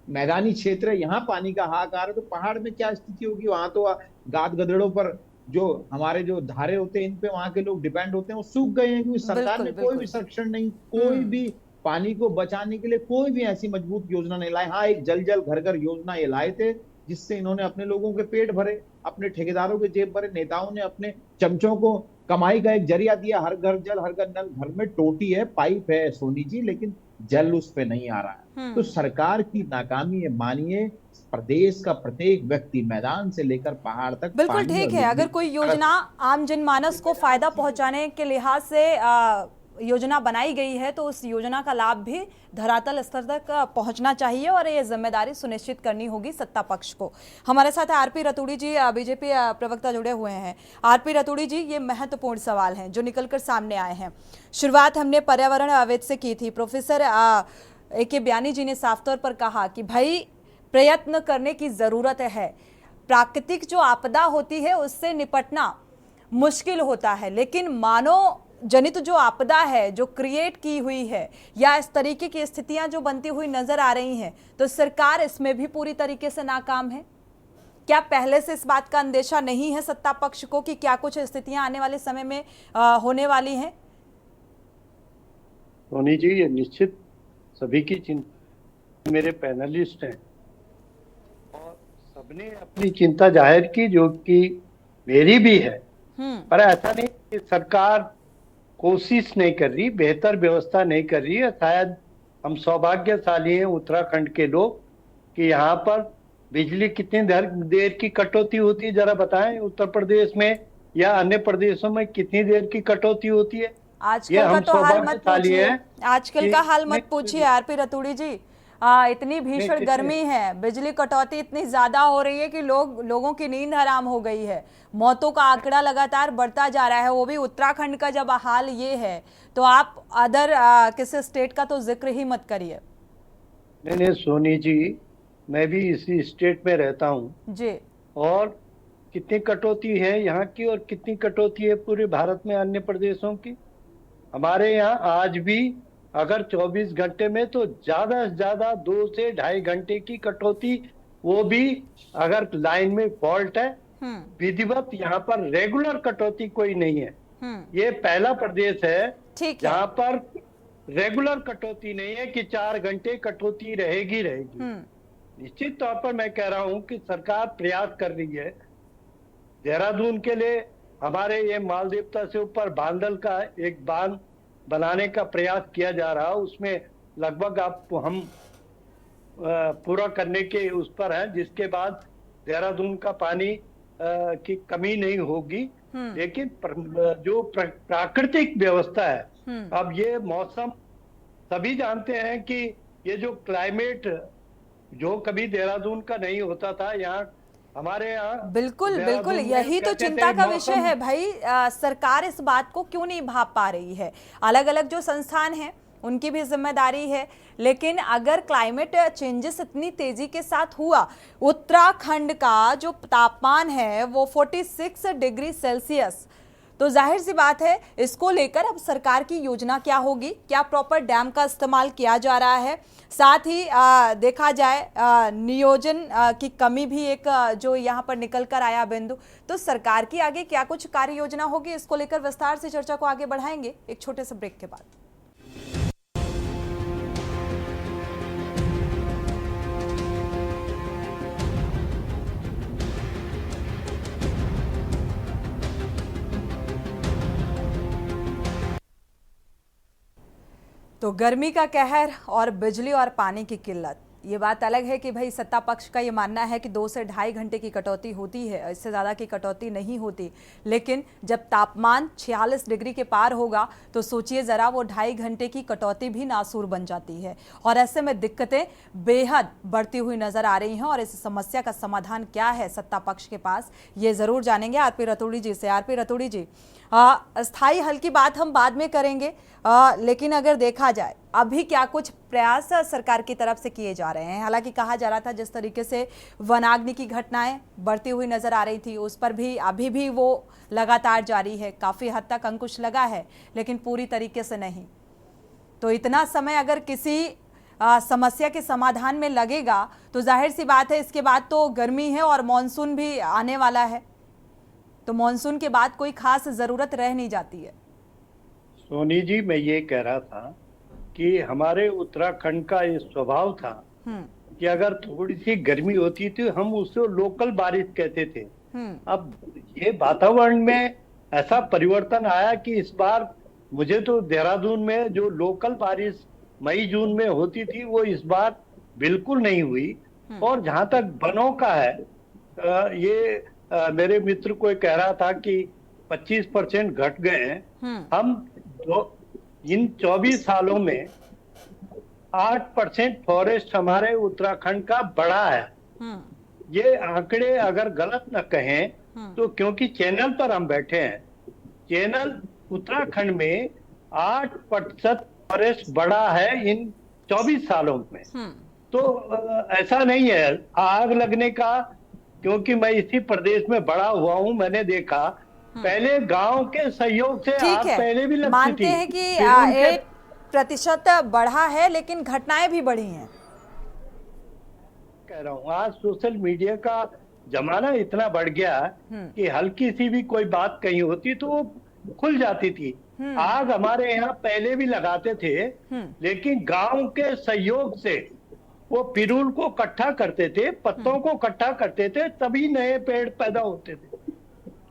मैदानी क्षेत्र है, यहाँ पानी का हाहाकार है, तो पहाड़ में क्या स्थिति होगी। वहां तो गाद गदेड़ों पर जो हमारे जो धारे होते हैं, इन पे वहां के लोग डिपेंड होते हैं, वो सूख गए हैं क्योंकि सरकार ने कोई भी संरक्षण नहीं, कोई भी पानी को बचाने के लिए कोई भी ऐसी मजबूत योजना नहीं लाई। हाँ, एक जल जल घर घर योजना ये लाए थे, जिससे इन्होंने अपने लोगों के पेट भरे, अपने ठेकेदारों के जेब भरे, नेताओं ने अपने चमचों को कमाई का एक जरिया दिया। हर घर जल, हर घर नल, घर में टोटी है, पाइप है सोनी जी, लेकिन जल उस पे नहीं आ रहा है। तो सरकार की नाकामी है, मानिए प्रदेश का प्रत्येक व्यक्ति मैदान से लेकर पहाड़ तक। बिल्कुल ठीक है, अगर कोई योजना आम जनमानस को फायदा पहुंचाने के लिहाज से योजना बनाई गई है तो उस योजना का लाभ भी धरातल स्तर तक पहुंचना चाहिए और ये जिम्मेदारी सुनिश्चित करनी होगी सत्ता पक्ष को। हमारे साथ आरपी रतूड़ी जी, बीजेपी प्रवक्ता जुड़े हुए हैं। आरपी रतूड़ी जी, ये महत्वपूर्ण सवाल हैं जो निकलकर सामने आए हैं। शुरुआत हमने पर्यावरणविद से की थी। Professor A.K. बयानी जी ने साफ तौर पर कहा कि भाई प्रयत्न करने की जरूरत है। प्राकृतिक जो आपदा होती है उससे निपटना मुश्किल होता है, लेकिन मानव जनित जो आपदा है, जो क्रिएट की हुई है, या इस तरीके की स्थितियां जो बनती हुई नजर आ रही हैं, तो सरकार इसमें भी पूरी तरीके से नाकाम है। क्या पहले से इस बात का अंदेशा नहीं है सत्ता पक्ष को कि क्या कुछ स्थितियां आने वाले समय में होने वाली हैं? सोनी जी, ये निश्चित सभी की चिंता, मेरे पैनलिस्ट हैं और सबने अपनी चिंता जाहिर की, जो कि मेरी भी है। पर ऐसा नहीं कि सरकार कोशिश नहीं कर रही, बेहतर व्यवस्था नहीं कर रही है। शायद हम सौभाग्यशाली हैं उत्तराखंड के लोग कि यहाँ पर बिजली कितनी देर की कटौती होती है, जरा बताएं। उत्तर प्रदेश में या अन्य प्रदेशों में कितनी देर की कटौती होती है? आजकल का तो हाल मत पूछिए, आजकल का हाल मत पूछिए आरपी रतूड़ी जी। इतनी भीषण गर्मी है, बिजली कटौती इतनी ज्यादा हो रही है कि लोगों की नींद हराम हो गई है। मौतों का आंकड़ा लगातार बढ़ता जा रहा है, वो भी उत्तराखंड का जब हाल ये है तो आप अदर किसी स्टेट का तो जिक्र ही मत करिए। नहीं सोनी जी, मैं भी इसी स्टेट में रहता हूँ जी। और कितनी कटौती है यहाँ की और कितनी कटौती है पूरे भारत में अन्य प्रदेशों की। हमारे यहाँ आज भी अगर 24 घंटे में तो ज्यादा से ज्यादा 2 से 2.5 घंटे की कटौती, वो भी अगर लाइन में फॉल्ट है। विधिवत यहाँ पर रेगुलर कटौती कोई नहीं है। ये पहला प्रदेश है जहाँ पर रेगुलर कटौती नहीं है कि 4 घंटे कटौती रहेगी। निश्चित तौर पर मैं कह रहा हूँ कि सरकार प्रयास कर रही है। देहरादून के लिए हमारे ये मालदेवता से ऊपर बांदल का एक बांध बनाने का प्रयास किया जा रहा है। उसमें लगभग आपको हम पूरा करने के उस पर है, जिसके बाद देहरादून का पानी की कमी नहीं होगी। लेकिन जो प्राकृतिक व्यवस्था है, अब ये मौसम सभी जानते हैं कि ये जो क्लाइमेट जो कभी देहरादून का नहीं होता था, यहाँ हमारे यहाँ बिल्कुल बिल्कुल यही तो चिंता का विषय है भाई। सरकार इस बात को क्यों नहीं भाप पा रही है? अलग अलग जो संस्थान हैं उनकी भी जिम्मेदारी है, लेकिन अगर क्लाइमेट चेंजेस इतनी तेजी के साथ हुआ, उत्तराखंड का जो तापमान है वो 46 डिग्री सेल्सियस, तो जाहिर सी बात है इसको लेकर अब सरकार की योजना क्या होगी? क्या प्रॉपर डैम का इस्तेमाल किया जा रहा है? साथ ही देखा जाए नियोजन की कमी भी एक जो यहाँ पर निकल कर आया बिंदु। तो सरकार की आगे क्या कुछ कार्य योजना होगी, इसको लेकर विस्तार से चर्चा को आगे बढ़ाएंगे एक छोटे से ब्रेक के बाद। तो गर्मी का कहर और बिजली और पानी की किल्लत, ये बात अलग है कि भाई सत्ता पक्ष का ये मानना है कि 2 से 2.5 घंटे की कटौती होती है, इससे ज़्यादा की कटौती नहीं होती। लेकिन जब तापमान 46 डिग्री के पार होगा तो सोचिए ज़रा, वो 2.5 घंटे की कटौती भी नासूर बन जाती है और ऐसे में दिक्कतें बेहद बढ़ती हुई नज़र आ रही हैं। और इस समस्या का समाधान क्या है सत्ता पक्ष के पास, ये ज़रूर जानेंगे आरपी रतूड़ी जी से। आरपी रतूड़ी जी, अस्थाई हल की बात हम बाद में करेंगे, लेकिन अगर देखा जाए अभी क्या कुछ प्रयास सरकार की तरफ से किए जा रहे हैं? हालांकि कहा जा रहा था जिस तरीके से वनाग्नि की घटनाएं बढ़ती हुई नजर आ रही थी, उस पर भी अभी भी वो लगातार जारी है, काफी हद तक अंकुश लगा है लेकिन पूरी तरीके से नहीं। तो इतना समय अगर किसी समस्या के समाधान में लगेगा तो जाहिर सी बात है इसके बाद तो गर्मी है और मानसून भी आने वाला है, तो मानसून के बाद कोई खास जरूरत रह नहीं जाती है। सोनी जी, मैं ये कह रहा था कि हमारे उत्तराखंड का ये स्वभाव था कि अगर थोड़ी सी गर्मी होती थी हम उसको लोकल बारिश कहते थे। अब ये वातावरण में ऐसा परिवर्तन आया कि इस बार मुझे तो देहरादून में जो लोकल बारिश मई जून में होती थी वो इस बार बिल्कुल नहीं हुई। और जहां तक वनों का है, ये मेरे मित्र कोई कह रहा था कि 25% घट गए हैं। हम इन 24 सालों में 8% फॉरेस्ट हमारे उत्तराखंड का बढ़ा है। ये आंकड़े अगर गलत न कहें तो, क्योंकि चैनल पर हम बैठे हैं, चैनल उत्तराखंड में 8% फॉरेस्ट बढ़ा है इन 24 सालों में। तो ऐसा नहीं है आग लगने का, क्योंकि मैं इसी प्रदेश में बड़ा हुआ हूं, मैंने देखा पहले गांव के सहयोग से आग पहले भी लगती थी। मानते हैं कि 1% बढ़ा है लेकिन घटनाएं भी बढ़ी हैं। कह रहा हूँ आज सोशल मीडिया का जमाना इतना बढ़ गया कि हल्की सी भी कोई बात कहीं होती तो वो खुल जाती थी। आग हमारे यहाँ पहले भी लगाते थे, लेकिन गांव के सहयोग से वो पिरूल को इकट्ठा करते थे, पत्तों को इकट्ठा करते थे, तभी नए पेड़ पैदा होते थे।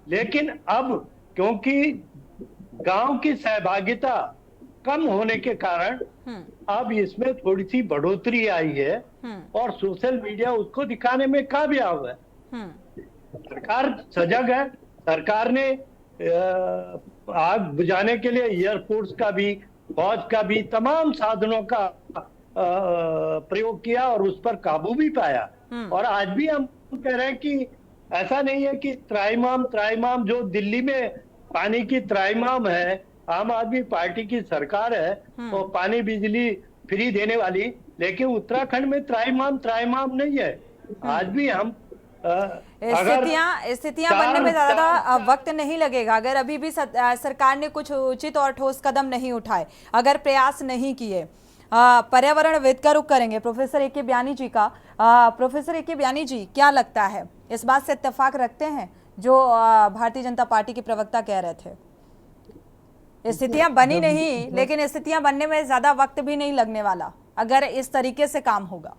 लेकिन अब क्योंकि गांव की सहभागिता कम होने के कारण अब इसमें थोड़ी सी बढ़ोतरी आई है और सोशल मीडिया उसको दिखाने में कामयाब है। सरकार सजग है। सरकार ने आग बुझाने के लिए एयरफोर्स का भी, फौज का भी, तमाम साधनों का प्रयोग किया और उस पर काबू भी पाया। और आज भी हम कह रहे हैं कि ऐसा नहीं है कि त्राइमाम जो दिल्ली में पानी की त्राइमाम है, आम आदमी पार्टी की सरकार है तो पानी बिजली फ्री देने वाली, लेकिन उत्तराखंड में त्राइमाम नहीं है। आज भी हम स्थितियां बनने में ज्यादा वक्त नहीं लगेगा अगर अभी भी सरकार ने कुछ उचित और ठोस कदम नहीं उठाए, अगर प्रयास नहीं किए। पर्यावरणविद का रुख करेंगे प्रोफेसर ए के बयानी जी का। प्रोफेसर ए के बयानी जी, क्या लगता है, इस बात से इत्तेफाक रखते हैं जो भारतीय जनता पार्टी के प्रवक्ता कह रहे थे? स्थितियां बनी नहीं, लेकिन स्थितियां बनने में ज्यादा वक्त भी नहीं लगने वाला अगर इस तरीके से काम होगा।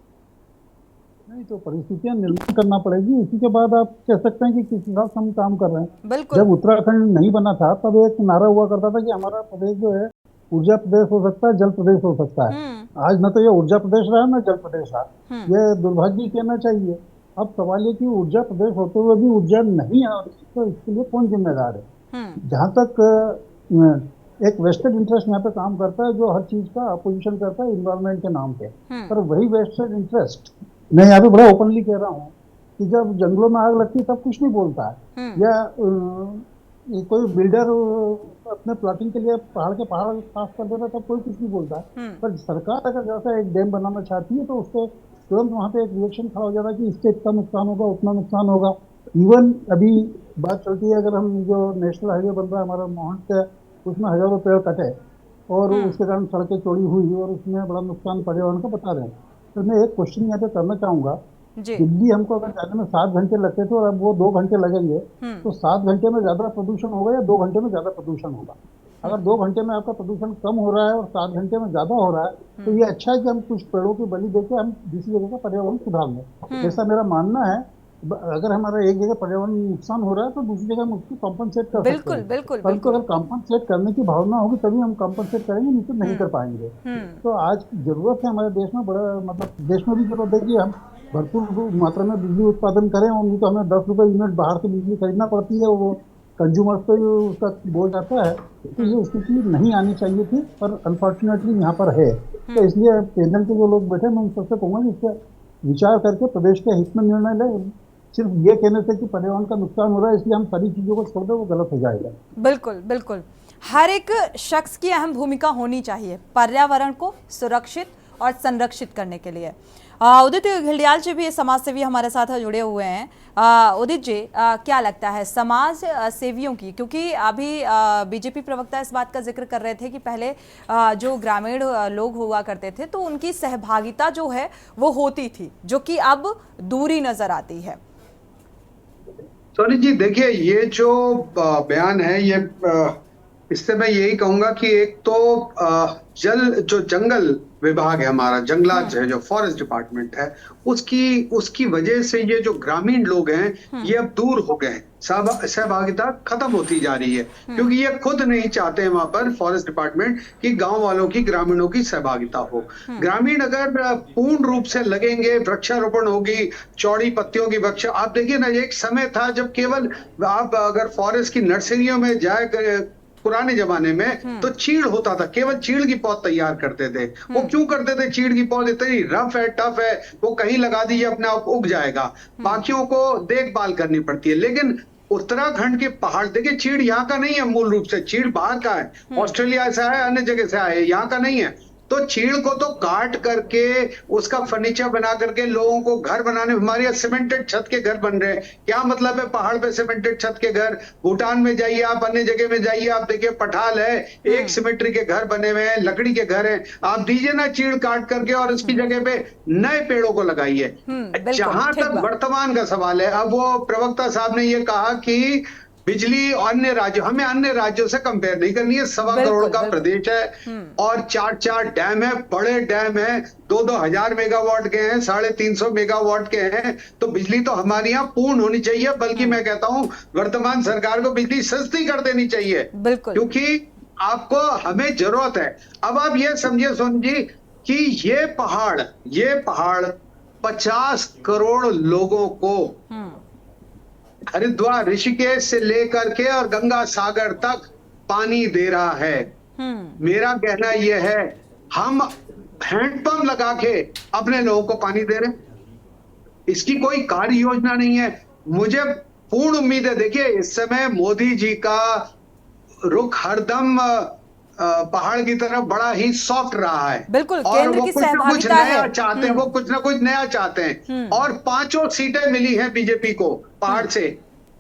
नहीं तो परिस्थितियां निर्माण करना पड़ेगी, इसी के बाद आप कह सकते हैं कि किस हिसाब से हम काम कर रहे हैं। बिल्कुल। जब उत्तराखंड नहीं बना था तब एक नारा हुआ करता था कि हमारा प्रदेश जो है ऊर्जा प्रदेश हो सकता है, जल प्रदेश हो सकता है। आज न तो ये ऊर्जा प्रदेश रहा न जल प्रदेश रहा, ये दुर्भाग्य कहना चाहिए। अब सवाल ये कि ऊर्जा प्रदेश होते हुए भी ऊर्जा नहीं है, तो इसके लिए कौन जिम्मेदार है? जहाँ तक एक वेस्टेड इंटरेस्ट यहाँ पे काम करता है जो हर चीज का अपोजिशन करता है इन्वायरमेंट के नाम पे, पर वही वेस्टेड इंटरेस्ट, मैं यहाँ पे बड़ा ओपनली कह रहा हूँ कि जब जंगलों में आग लगती है तब कुछ नहीं बोलता है, या कोई बिल्डर अपने प्लॉटिंग के लिए पहाड़ के पहाड़ पास कर देता तब कोई कुछ नहीं बोलता है। पर सरकार अगर जैसा एक डैम बनाना चाहती है तो उससे तुरंत वहाँ पे एक रिएक्शन खड़ा हो जाता है कि इससे इतना नुकसान होगा, उतना नुकसान होगा। इवन अभी बात चलती है, अगर हम जो नेशनल हाईवे बन रहा है हमारा मोहन से, उसमें हजारों पेड़ कटे और उसके कारण सड़कें चौड़ी हुई और उसमें बड़ा नुकसान पर्यावरण को बता रहे हैं। तो मैं एक क्वेश्चन यहाँ पे करना चाहूंगा, दिल्ली हमको अगर जाने में 7 घंटे लगते थे और अब वो 2 घंटे लगेंगे, तो 7 घंटे में ज्यादा प्रदूषण होगा या 2 घंटे में ज्यादा प्रदूषण होगा? अगर 2 घंटे में आपका प्रदूषण कम हो रहा है और 7 घंटे में ज्यादा हो रहा है तो ये अच्छा है कि हम कुछ पेड़ों की बलि देके हम दूसरी जगह का पर्यावरण सुधार लें। ऐसा मेरा मानना है। अगर हमारा एक जगह पर्यावरण नुकसान हो रहा है तो दूसरी जगह हम उसको कॉम्पनसेट कर सकते हैं। बिल्कुल। परंतु अगर कॉम्पनसेट करने की भावना होगी तभी हम कॉम्पनसेट करेंगे, नहीं तो नहीं कर पाएंगे। तो आज जरूरत है हमारे देश में, बड़ा मतलब देश में भी जरूरत है कि हम भरपूर मात्रा में बिजली उत्पादन करें, और नहीं तो हमें 10 रुपए यूनिट बाहर से बिजली खरीदना पड़ती है, वो कंज्यूमर्स पे उसका बोझ आता है। तो ये स्थिति नहीं आनी चाहिए थी, पर अनफॉर्चुनेटली यहाँ पर है। तो इसलिए पैनल के जो लोग बैठे, मैं उन सबसे कहूँगा कि इससे विचार करके प्रदेश के हित में निर्णय लें। सिर्फ ये कहने से कि पर्यावरण का नुकसान हो रहा है इसलिए हम सारी चीजों को छोड़ दें, वो गलत हो जाएगा। बिल्कुल। हर एक शख्स की अहम भूमिका होनी चाहिए पर्यावरण को सुरक्षित और संरक्षित करने के लिए। उदित घिल्डियाल जी भी समाज सेवी हमारे साथ जुड़े हुए हैं। उदित जी, क्या लगता है समाज सेवियों की, क्योंकि अभी बीजेपी प्रवक्ता इस बात का जिक्र कर रहे थे कि पहले जो ग्रामीण लोग हुआ करते थे तो उनकी सहभागिता जो है वो होती थी, जो कि अब दूरी नजर आती है। सोनी जी देखिए, ये जो बयान है ये इससे मैं यही कहूंगा कि एक तो जंगल विभाग है हमारा, जंगलात है जो फॉरेस्ट डिपार्टमेंट है, उसकी वजह से ये जो ग्रामीण लोग हैं ये अब दूर हो गए, सहभागिता खत्म होती जा रही है, क्योंकि ये खुद नहीं चाहते हैं वहां पर फॉरेस्ट डिपार्टमेंट कि गांव वालों की, ग्रामीणों की सहभागिता हो। ग्रामीण अगर पूर्ण रूप से लगेंगे, वृक्षारोपण होगी, चौड़ी पत्तियों की वृक्ष, आप देखिए ना, एक समय था जब केवल आप अगर फॉरेस्ट की नर्सरियों में जाए पुराने जमाने में तो चीड़ होता था, केवल चीड़ की पौध तैयार करते थे। वो क्यों करते थे? चीड़ की पौध इतनी रफ है, टफ है, वो कहीं लगा दीजिए अपने आप उग जाएगा, बाकियों को देखभाल करनी पड़ती है। लेकिन उत्तराखंड के पहाड़ देखिए, चीड़ यहाँ का नहीं है, मूल रूप से चीड़ बाहर का है, ऑस्ट्रेलिया से है, अन्य जगह से आए, यहाँ का नहीं है। तो चीड़ को तो काट करके उसका फर्नीचर बना करके लोगों को घर बनाने, हमारे यहाँ सीमेंटेड छत के घर बन रहे हैं। क्या मतलब है पहाड़ पे सीमेंटेड छत के घर? भूटान में जाइए आप, अन्य जगह में जाइए आप, देखिए पठाल है, एक सिमेट्री के घर बने हुए हैं, लकड़ी के घर हैं। आप दीजिए ना चीड़ काट करके और इसकी जगह पे नए पेड़ों को लगाइए। जहां तक वर्तमान का सवाल है, अब वो प्रवक्ता साहब ने ये कहा कि बिजली अन्य राज्यों, हमें अन्य राज्यों से कंपेयर नहीं करनी है। 1.25 करोड़ का प्रदेश है और 4 डैम है, बड़े डैम है, 2-2 हजार मेगावाट के हैं, 350 मेगावाट के हैं। तो बिजली तो हमारे यहाँ पूर्ण होनी चाहिए, बल्कि मैं कहता हूँ वर्तमान सरकार को बिजली सस्ती कर देनी चाहिए, क्योंकि आपको हमें जरूरत है। अब आप ये समझिए सोन जी कि ये पहाड़ 50 करोड़ लोगों को हरिद्वार, ऋषिकेश से लेकर के और गंगा सागर तक पानी दे रहा है। मेरा कहना यह है, हम हैंडपंप लगा के अपने लोगों को पानी दे रहे हैं। इसकी कोई कार्य योजना नहीं है। मुझे पूर्ण उम्मीद है, देखिए इस समय मोदी जी का रुख हरदम पहाड़ की तरफ बड़ा ही सॉफ्ट रहा है। बिल्कुल, और केंद्र वो की कुछ ना कुछ सहभागिता नया है। चाहते हैं, वो कुछ ना कुछ नया चाहते हैं। और 5 सीटें मिली हैं बीजेपी को पहाड़ से।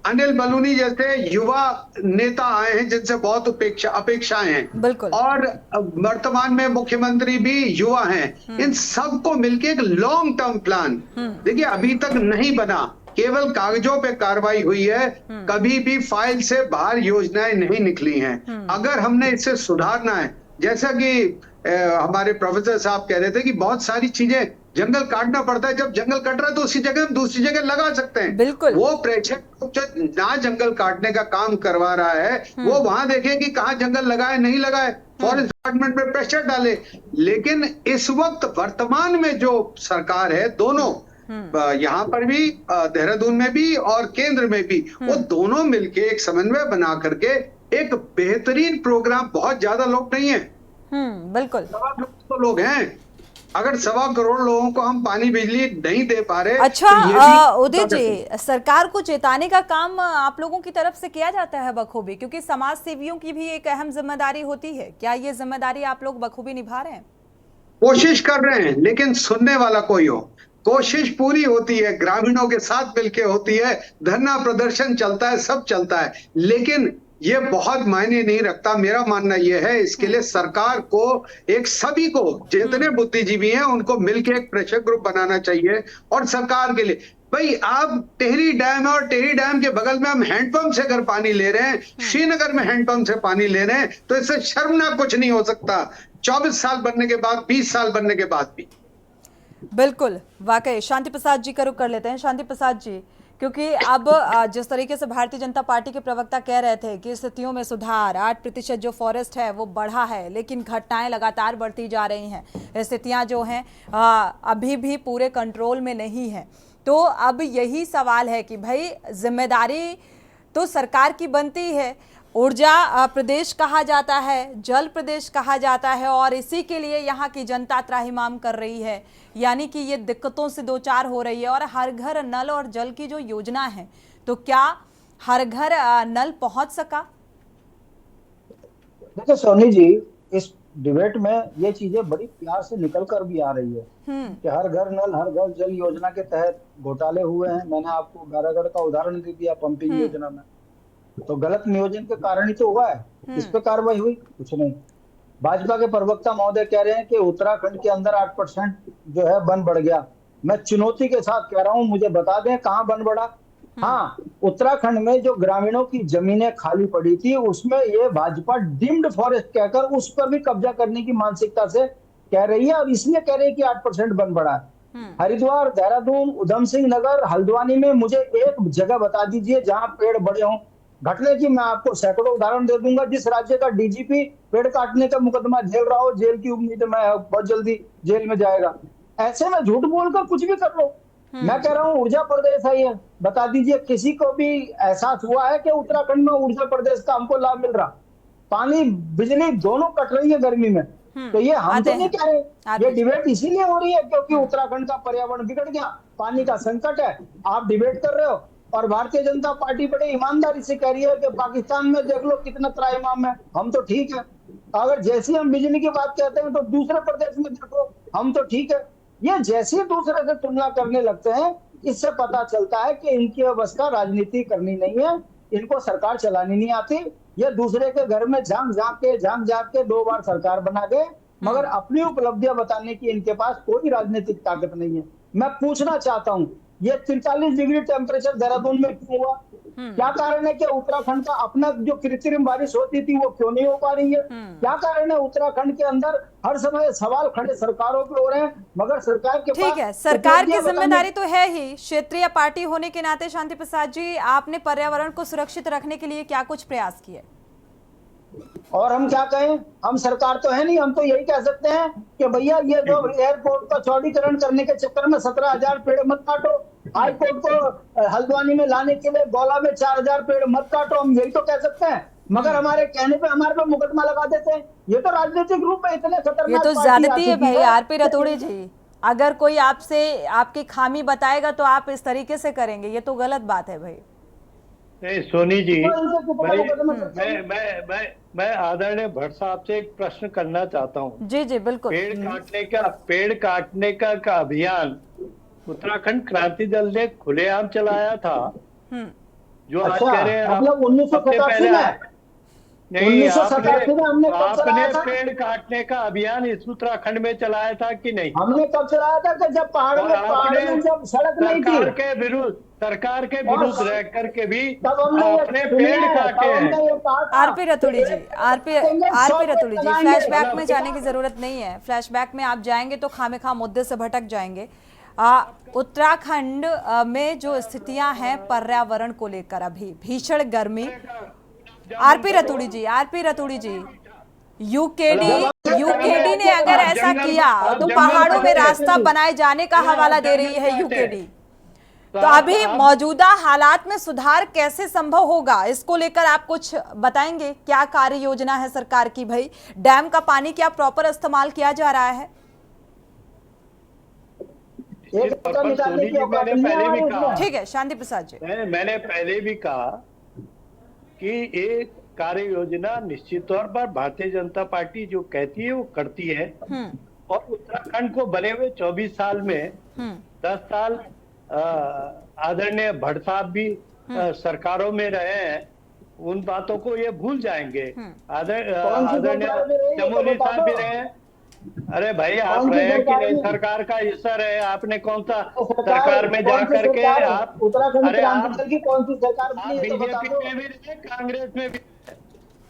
अनिल बलूनी जैसे युवा नेता आए हैं जिनसे बहुत अपेक्षाएं हैं। बिल्कुल। और वर्तमान में मुख्यमंत्री भी युवा हैं। इन सबको मिलके एक लॉन्ग टर्म प्लान, देखिए अभी तक नहीं बना, केवल कागजों पे कार्रवाई हुई है, कभी भी फाइल से बाहर योजनाएं नहीं निकली हैं। अगर हमने इसे सुधारना है, जैसा कि हमारे प्रोफेसर साहब कह रहे थे कि बहुत सारी चीजें जंगल काटना पड़ता है, जब जंगल कट रहा है तो उसी जगह हम दूसरी जगह लगा सकते हैं। बिल्कुल। वो प्रेक्षक जो ना जंगल काटने का काम करवा रहा है वो वहां देखे कि कहाँ जंगल लगाए नहीं लगाए, फॉरेस्ट डिपार्टमेंट में प्रेशर डाले। लेकिन इस वक्त वर्तमान में जो सरकार है, दोनों यहाँ पर भी, देहरादून में भी और केंद्र में भी, वो दोनों मिलके एक समन्वय बना करके एक बेहतरीन प्रोग्राम, बहुत ज्यादा लोग नहीं है, बिल्कुल तो लोग हैं, अगर 1.25 करोड़ लोगों को हम पानी बिजली नहीं दे पा रहे। अच्छा, तो उदय जी, सरकार को चेताने का काम आप लोगों की तरफ से किया जाता है बखूबी, क्योंकि समाज सेवियों की भी एक अहम जिम्मेदारी होती है। क्या ये जिम्मेदारी आप लोग बखूबी निभा रहे हैं? कोशिश कर रहे हैं, लेकिन सुनने वाला कोई हो। कोशिश पूरी होती है, ग्रामीणों के साथ मिलके होती है, धरना प्रदर्शन चलता है, सब चलता है, लेकिन ये बहुत मायने नहीं रखता। मेरा मानना ये है, इसके लिए सरकार को, एक सभी को, जितने बुद्धिजीवी हैं उनको मिलके एक प्रेशर ग्रुप बनाना चाहिए। और सरकार के लिए, भाई आप टेहरी डैम और टेहरी डैम के बगल में हम हैंडपंप से अगर पानी ले रहे हैं, श्रीनगर में हैंडपंप से पानी ले रहे हैं, तो इससे शर्मनाक कुछ नहीं हो सकता, 24 साल बनने के बाद, 20 साल बनने के बाद भी। बिल्कुल, वाकई। शांति प्रसाद जी का रुख कर लेते हैं। शांति प्रसाद जी, क्योंकि अब जिस तरीके से भारतीय जनता पार्टी के प्रवक्ता कह रहे थे कि स्थितियों में सुधार, 8% जो फॉरेस्ट है वो बढ़ा है, लेकिन घटनाएं लगातार बढ़ती जा रही हैं, स्थितियां जो हैं अभी भी पूरे कंट्रोल में नहीं है। तो अब यही सवाल है कि भाई जिम्मेदारी तो सरकार की बनती है, ऊर्जा प्रदेश कहा जाता है, जल प्रदेश कहा जाता है, और इसी के लिए यहाँ की जनता त्राहिमाम कर रही है, यानी कि ये दिक्कतों से दो चार हो रही है। और हर घर नल और जल की जो योजना है, तो क्या हर घर नल पहुंच सका? देखिए सोनी जी, इस डिबेट में ये चीजें बड़ी प्यार से निकल कर भी आ रही है कि हर घर नल हर घर जल योजना के तहत घोटाले हुए हैं। मैंने आपको बैरागढ़ का उदाहरण दे दिया, पंपिंग योजना में तो गलत नियोजन के कारण ही तो हुआ है। इस पे कार्रवाई हुई? कुछ नहीं। भाजपा के प्रवक्ता महोदय कह रहे हैं कि उत्तराखंड के अंदर 8% जो है वन बढ़ गया। मैं चुनौती के साथ कह रहा हूं, मुझे बता दें कहां वन बढ़ा। हाँ, उत्तराखंड में जो ग्रामीणों की जमीनें खाली पड़ी थी, उसमें ये भाजपा डीम्ड फॉरेस्ट कहकर उस पर भी कब्जा करने की मानसिकता से कह रही है, और इसलिए कह रही है कि 8% वन बढ़ा है। हरिद्वार, देहरादून, उधम सिंह नगर, हल्द्वानी में मुझे एक जगह बता दीजिए जहां पेड़ बढ़े हों। घटने की मैं आपको सैकड़ों उदाहरण दे दूंगा। जिस राज्य का डीजीपी पेड़ काटने का मुकदमा झेल रहा हो, जेल की उम्मीद में बहुत जल्दी जेल में जाएगा। ऐसे में झूठ बोलकर कुछ भी कर लो। मैं कह रहा हूँ ऊर्जा प्रदेश है ये, बता दीजिए किसी को भी एहसास हुआ है कि उत्तराखंड में ऊर्जा प्रदेश का हमको लाभ मिल रहा? पानी बिजली दोनों कट रही है गर्मी में। तो ये हम तो नहीं कह रहे, ये डिबेट इसीलिए हो रही है क्योंकि उत्तराखंड का पर्यावरण बिगड़ गया, पानी का संकट है। आप डिबेट कर रहे हो और भारतीय जनता पार्टी बड़े ईमानदारी से कह रही है कि पाकिस्तान में देख लो कितना त्राहिमाम है, हम तो ठीक है। अगर जैसे हम बिजली की बात कहते हैं तो दूसरे प्रदेश में देखो, हम तो ठीक है। ये जैसे दूसरे से तुलना करने लगते हैं, इससे पता चलता है कि इनकी अवस्था राजनीति करनी नहीं है, इनको सरकार चलानी नहीं आती। ये दूसरे के घर में झांक झांक के 2 बार सरकार बना गए, मगर अपनी उपलब्धियां बताने की इनके पास कोई राजनीतिक ताकत नहीं है। मैं पूछना चाहता हूं, ये 43 डिग्री टेम्परेचर देहरादून में क्यों हुआ? क्या कारण है कि उत्तराखंड का अपना जो कृत्रिम बारिश होती थी वो क्यों नहीं हो पा रही है? क्या कारण है उत्तराखंड के अंदर हर समय सवाल खड़े सरकारों पे हो रहे हैं, मगर सरकार के ठीक है, सरकार की जिम्मेदारी तो है ही। क्षेत्रीय पार्टी होने के नाते शांति प्रसाद जी, आपने पर्यावरण को सुरक्षित रखने के लिए क्या कुछ प्रयास किए? और हम क्या कहें, हम सरकार तो है नहीं, हम तो यही कह सकते हैं कि भैया ये जो एयरपोर्ट का चौड़ीकरण करने के चक्कर में 17,000 पेड़ मत काटो, हाईकोर्ट को हल्द्वानी में लाने के लिए गौला में 4,000 पेड़ मत काटो। हम यही तो कह सकते हैं। मगर हमारे कहने पे हमारे पे मुकदमा लगा देते हैं। ये तो राजनीतिक रूप में इतने खतरनाक ये तो पार्टी ज्यादती आ है चुकी भाई आरपी रतूड़ी जी। अगर कोई आपसे आपकी खामी बताएगा तो आप इस तरीके से करेंगे, ये तो गलत बात है भाई। नहीं सोनी जी, तो इनसे कितना भाई मुकदमा चलता है? मैं आदरणीय भट्ट साहब से एक प्रश्न करना चाहता हूँ। जी जी बिल्कुल। पेड़ काटने का अभियान उत्तराखंड क्रांति दल ने खुलेआम चलाया था, जो आज अच्छा, कह रहे हैं मतलब 1987 में? नहीं, 1987 में हमने कब चलाया था? पेड़ काटने का अभियान इस उत्तराखंड में चलाया था कि नहीं? हमने कब चलाया था कि जब पहाड़ में जब सड़क नहीं थी, सरकार के विरुद्ध रह करके भी तब हमने अपने पेड़ काटे हैं। आरपी रतूड़ी जी, आरपी रतूड़ी जी, फ्लैशबैक में जाने की जरूरत नहीं है। फ्लैशबैक में आप जाएंगे तो खामेखा मुद्दे से भटक जाएंगे। उत्तराखंड में जो स्थितियां हैं पर्यावरण को लेकर, अभी भीषण गर्मी। आरपी रतूड़ी जी, यूकेडी ने अगर ऐसा किया तो पहाड़ों में रास्ता बनाए जाने का हवाला दे रही है यूकेडी। तो अभी मौजूदा हालात में सुधार कैसे संभव होगा, इसको लेकर आप कुछ बताएंगे? क्या कार्य योजना है सरकार की? भाई डैम का पानी क्या प्रॉपर इस्तेमाल किया जा रहा है? ठीक है शांति प्रसाद जी, मैंने पहले भी कहा कि एक कार्य योजना निश्चित तौर पर भारतीय जनता पार्टी जो कहती है वो करती है। और उत्तराखंड को बने हुए 24 साल में 10 साल आदरणीय भट्ट साहब भी सरकारों में रहे हैं, उन बातों को ये भूल जाएंगे। आदरणीय चमोली साहब भी रहे हैं। अरे भाई आप रहे हैं कि नहीं? सरकार का हिस्सा रहे, आपने कौन सा सरकार में जा करके आप की कौन सी सरकार बीजेपी में भी रहे, कांग्रेस में भी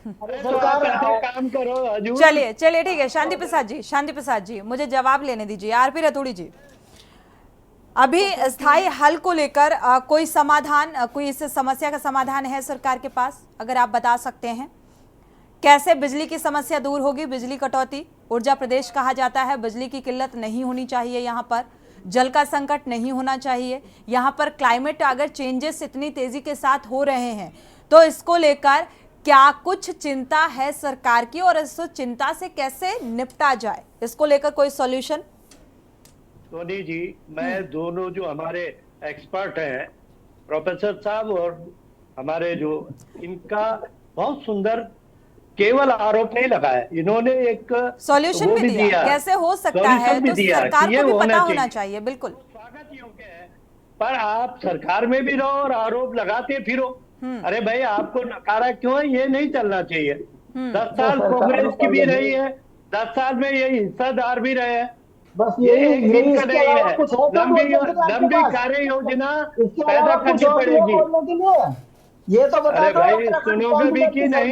काम करो हजूर। चलिए ठीक है शांति प्रसाद जी मुझे जवाब लेने दीजिए। आरपी रतूड़ी जी, अभी स्थायी हल को लेकर कोई समाधान, कोई इस समस्या का समाधान है सरकार के पास? अगर आप बता सकते हैं कैसे बिजली की समस्या दूर होगी? बिजली कटौती, ऊर्जा प्रदेश कहा जाता है, बिजली की किल्लत नहीं होनी चाहिए, यहाँ पर जल का संकट नहीं होना चाहिए, यहाँ पर क्लाइमेट अगर चेंजेस इतनी तेजी के साथ हो रहे हैं तो इसको लेकर क्या कुछ चिंता है सरकार की, और इस चिंता से कैसे निपटा जाए, इसको लेकर कोई सॉल्यूशन? सोनी जी, मैं दोनों जो हमारे एक्सपर्ट हैं, प्रोफेसर साहब और हमारे जो, इनका बहुत सुंदर केवल आरोप नहीं लगाया, इन्होंने एक सॉल्यूशन भी दिया कैसे हो सकता है, तो सरकार को भी पता होना चाहिए। बिल्कुल स्वागत योग्य है, पर आप सरकार में भी रहो और आरोप लगाते फिरो। अरे भाई आपको नकारा क्यों है? ये नहीं चलना चाहिए। 10 साल कांग्रेस की भी रही है, 10 साल में ये हिस्सादार भी रहे हैं। बस ये एक दिन का नहीं है, लंबी कार्य योजना पैदा करनी पड़ेगी। ये तो बता दो भाई सुनोगे भी कि नहीं?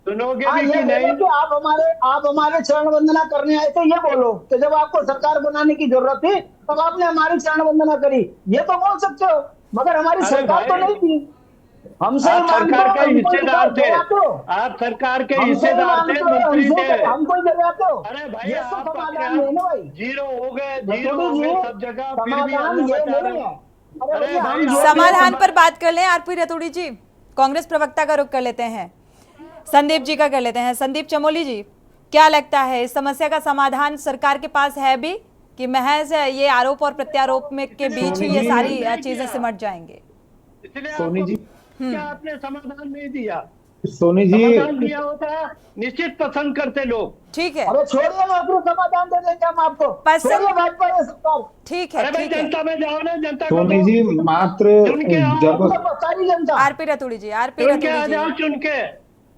सुनोगे भी कि नहीं? आप हमारे चरण वंदना करने आए थे, ये बोलो कि जब आपको सरकार बनाने की जरूरत थी तब आपने हमारी चरण वंदना करी, ये तो बोल सकते हो, मगर हमारी सरकार तो नहीं थी। हमसे सरकार के हिस्सेदार थे, आप सरकार के हिस्सेदार थे, मंत्री थे, हमको जगाते हो। अरे भाई आप जीरो हो गए सब जगह, फिर भी समाधान पर बात कर लें। आरपी रतूड़ी जी, कांग्रेस प्रवक्ता का रुख कर लेते हैं, संदीप जी का कर लेते हैं। संदीप चमोली जी, क्या लगता है इस समस्या का समाधान सरकार के पास है भी, कि महज ये आरोप और प्रत्यारोप में के बीच ही ये सारी चीजें सिमट जाएंगे? सोनी जी, क्या आपने समाधान नहीं दिया? सोनी जी, समाधान दिया होता निश्चित पसंद करते लोग। ठीक है, अरे छोड़िए ना, अपने समाधान दे देंगे हम आपको। पसंद, ठीक है, ठीक है, जनता में जाओ ना, जनता सोनी जी मात्र आरपी रतूड़ी जी, आरपी रतूड़ी जी, चुन के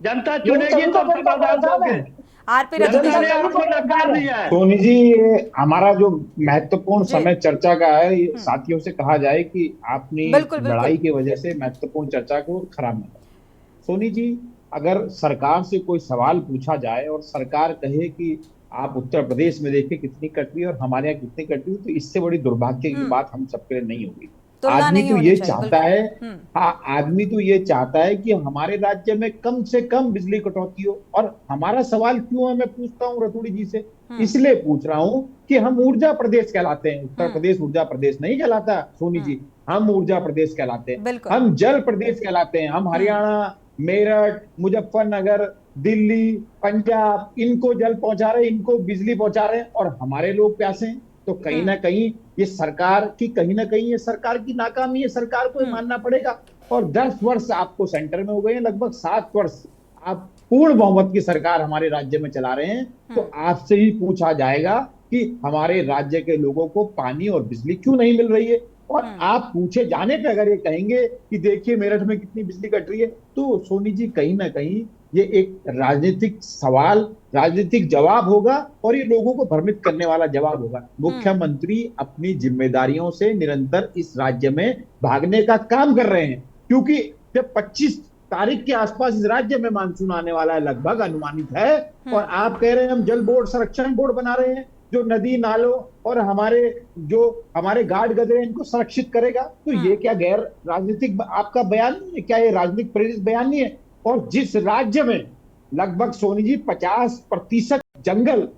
जनता चुनेगी तब समाधान दोगे। आरपी रतूड़ी जी, सोनी जी, हमारा जो महत्वपूर्ण समय चर्चा का है, साथियों से कहा जाए कि आपने लड़ाई की वजह से महत्वपूर्ण चर्चा को खराब नहीं। सोनी जी, अगर सरकार से कोई सवाल पूछा जाए और सरकार कहे कि आप उत्तर प्रदेश में देखिए कितनी कट रही है और हमारे यहाँ कितनी कट रही है, तो इससे बड़ी दुर्भाग्य की बात हम सबके लिए नहीं होगी। आदमी तो ये चाहता है, हाँ, आदमी तो ये चाहता है कि हमारे राज्य में कम से कम बिजली कटौती हो। और हमारा सवाल क्यों है, मैं पूछता हूँ रतूड़ी जी से, इसलिए पूछ रहा हूँ कि हम ऊर्जा प्रदेश कहलाते हैं, उत्तर प्रदेश ऊर्जा प्रदेश नहीं कहलाता सोनी जी, हम ऊर्जा प्रदेश कहलाते हैं, हम जल प्रदेश कहलाते हैं, हम हरियाणा मेरठ, मुजफ्फरनगर, दिल्ली, पंजाब, इनको जल पहुंचा रहे हैं, इनको बिजली पहुंचा रहे हैं, और हमारे लोग प्यासे हैं। तो कहीं ना कहीं ये सरकार की नाकामी है, सरकार को ये मानना पड़ेगा। और 10 वर्ष आपको सेंटर में हो गए हैं, लगभग 7 वर्ष आप पूर्ण बहुमत की सरकार हमारे राज्य में चला रहे हैं। तो आपसे ही पूछा जाएगा कि हमारे राज्य के लोगों को पानी और बिजली क्यों नहीं मिल रही है। और आप पूछे जाने पे अगर ये कहेंगे कि देखिए मेरठ में कितनी बिजली कट रही है, तो सोनी जी कहीं ना कहीं ये एक राजनीतिक सवाल, राजनीतिक जवाब होगा, और ये लोगों को भ्रमित करने वाला जवाब होगा। मुख्यमंत्री अपनी जिम्मेदारियों से निरंतर इस राज्य में भागने का काम कर रहे हैं, क्योंकि जब 25 तारीख के आसपास इस राज्य में मानसून आने वाला है, लगभग अनुमानित है, और आप कह रहे हैं हम जल बोर्ड, संरक्षण बोर्ड बना रहे हैं जो नदी नालों और हमारे गाड गदरे इनको संरक्षित करेगा। तो ये क्या गैर राजनीतिक आपका बयान नहीं है क्या? ये राजनीतिक प्रेरित बयान नहीं है? और जिस राज्य में लगभग सोनी जी 50% जंगल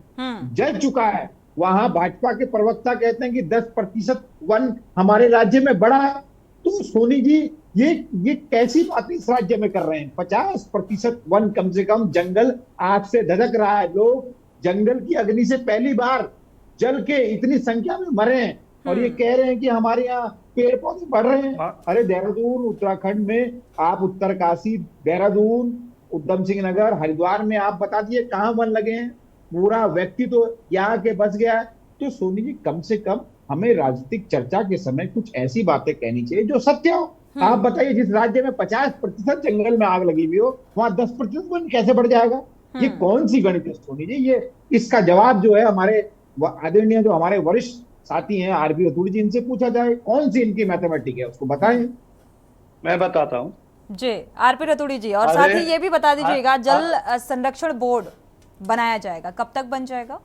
जल चुका है, वहां भाजपा के प्रवक्ता कहते हैं कि 10% वन हमारे राज्य में बढ़ा है। तो सोनी जी ये कैसी बात इस राज्य में कर रहे हैं? 50% वन, कम से कम जंगल आपसे धधक रहा है। लोग जंगल की अग्नि से पहली बार जल के इतनी संख्या में मरे हैं, और ये कह रहे हैं कि हमारे यहाँ पेड़ पौधे बढ़ रहे हैं। अरे देहरादून, उत्तराखंड में आप उत्तरकाशी, देहरादून, उधम सिंह नगर, हरिद्वार में आप बता दिए कहाँ वन लगे हैं? पूरा व्यक्ति तो यहाँ के बच गया है। तो सोनी जी कम से कम हमें राजनीतिक चर्चा के समय कुछ ऐसी बातें कहनी चाहिए जो सत्य हो। आप बताइए, जिस राज्य में 50% जंगल में आग लगी हुई हो, वहां 10% वन कैसे बढ़ जाएगा? ये कौन सी गणित है सोनी जी? ये इसका जवाब जो है हमारे आदरणीय जो हमारे वरिष्ठ साथी हैं आरपी रतूड़ी जी, इनसे पूछा जाए कौन सी इनकी मैथमेटिक है, उसको बताएं। मैं बताता हूँ जी आरपी रतूड़ी जी, और साथ ही ये भी बता दीजिएगा, जल संरक्षण बोर्ड बनाया जाएगा, कब तक बन जाएगा?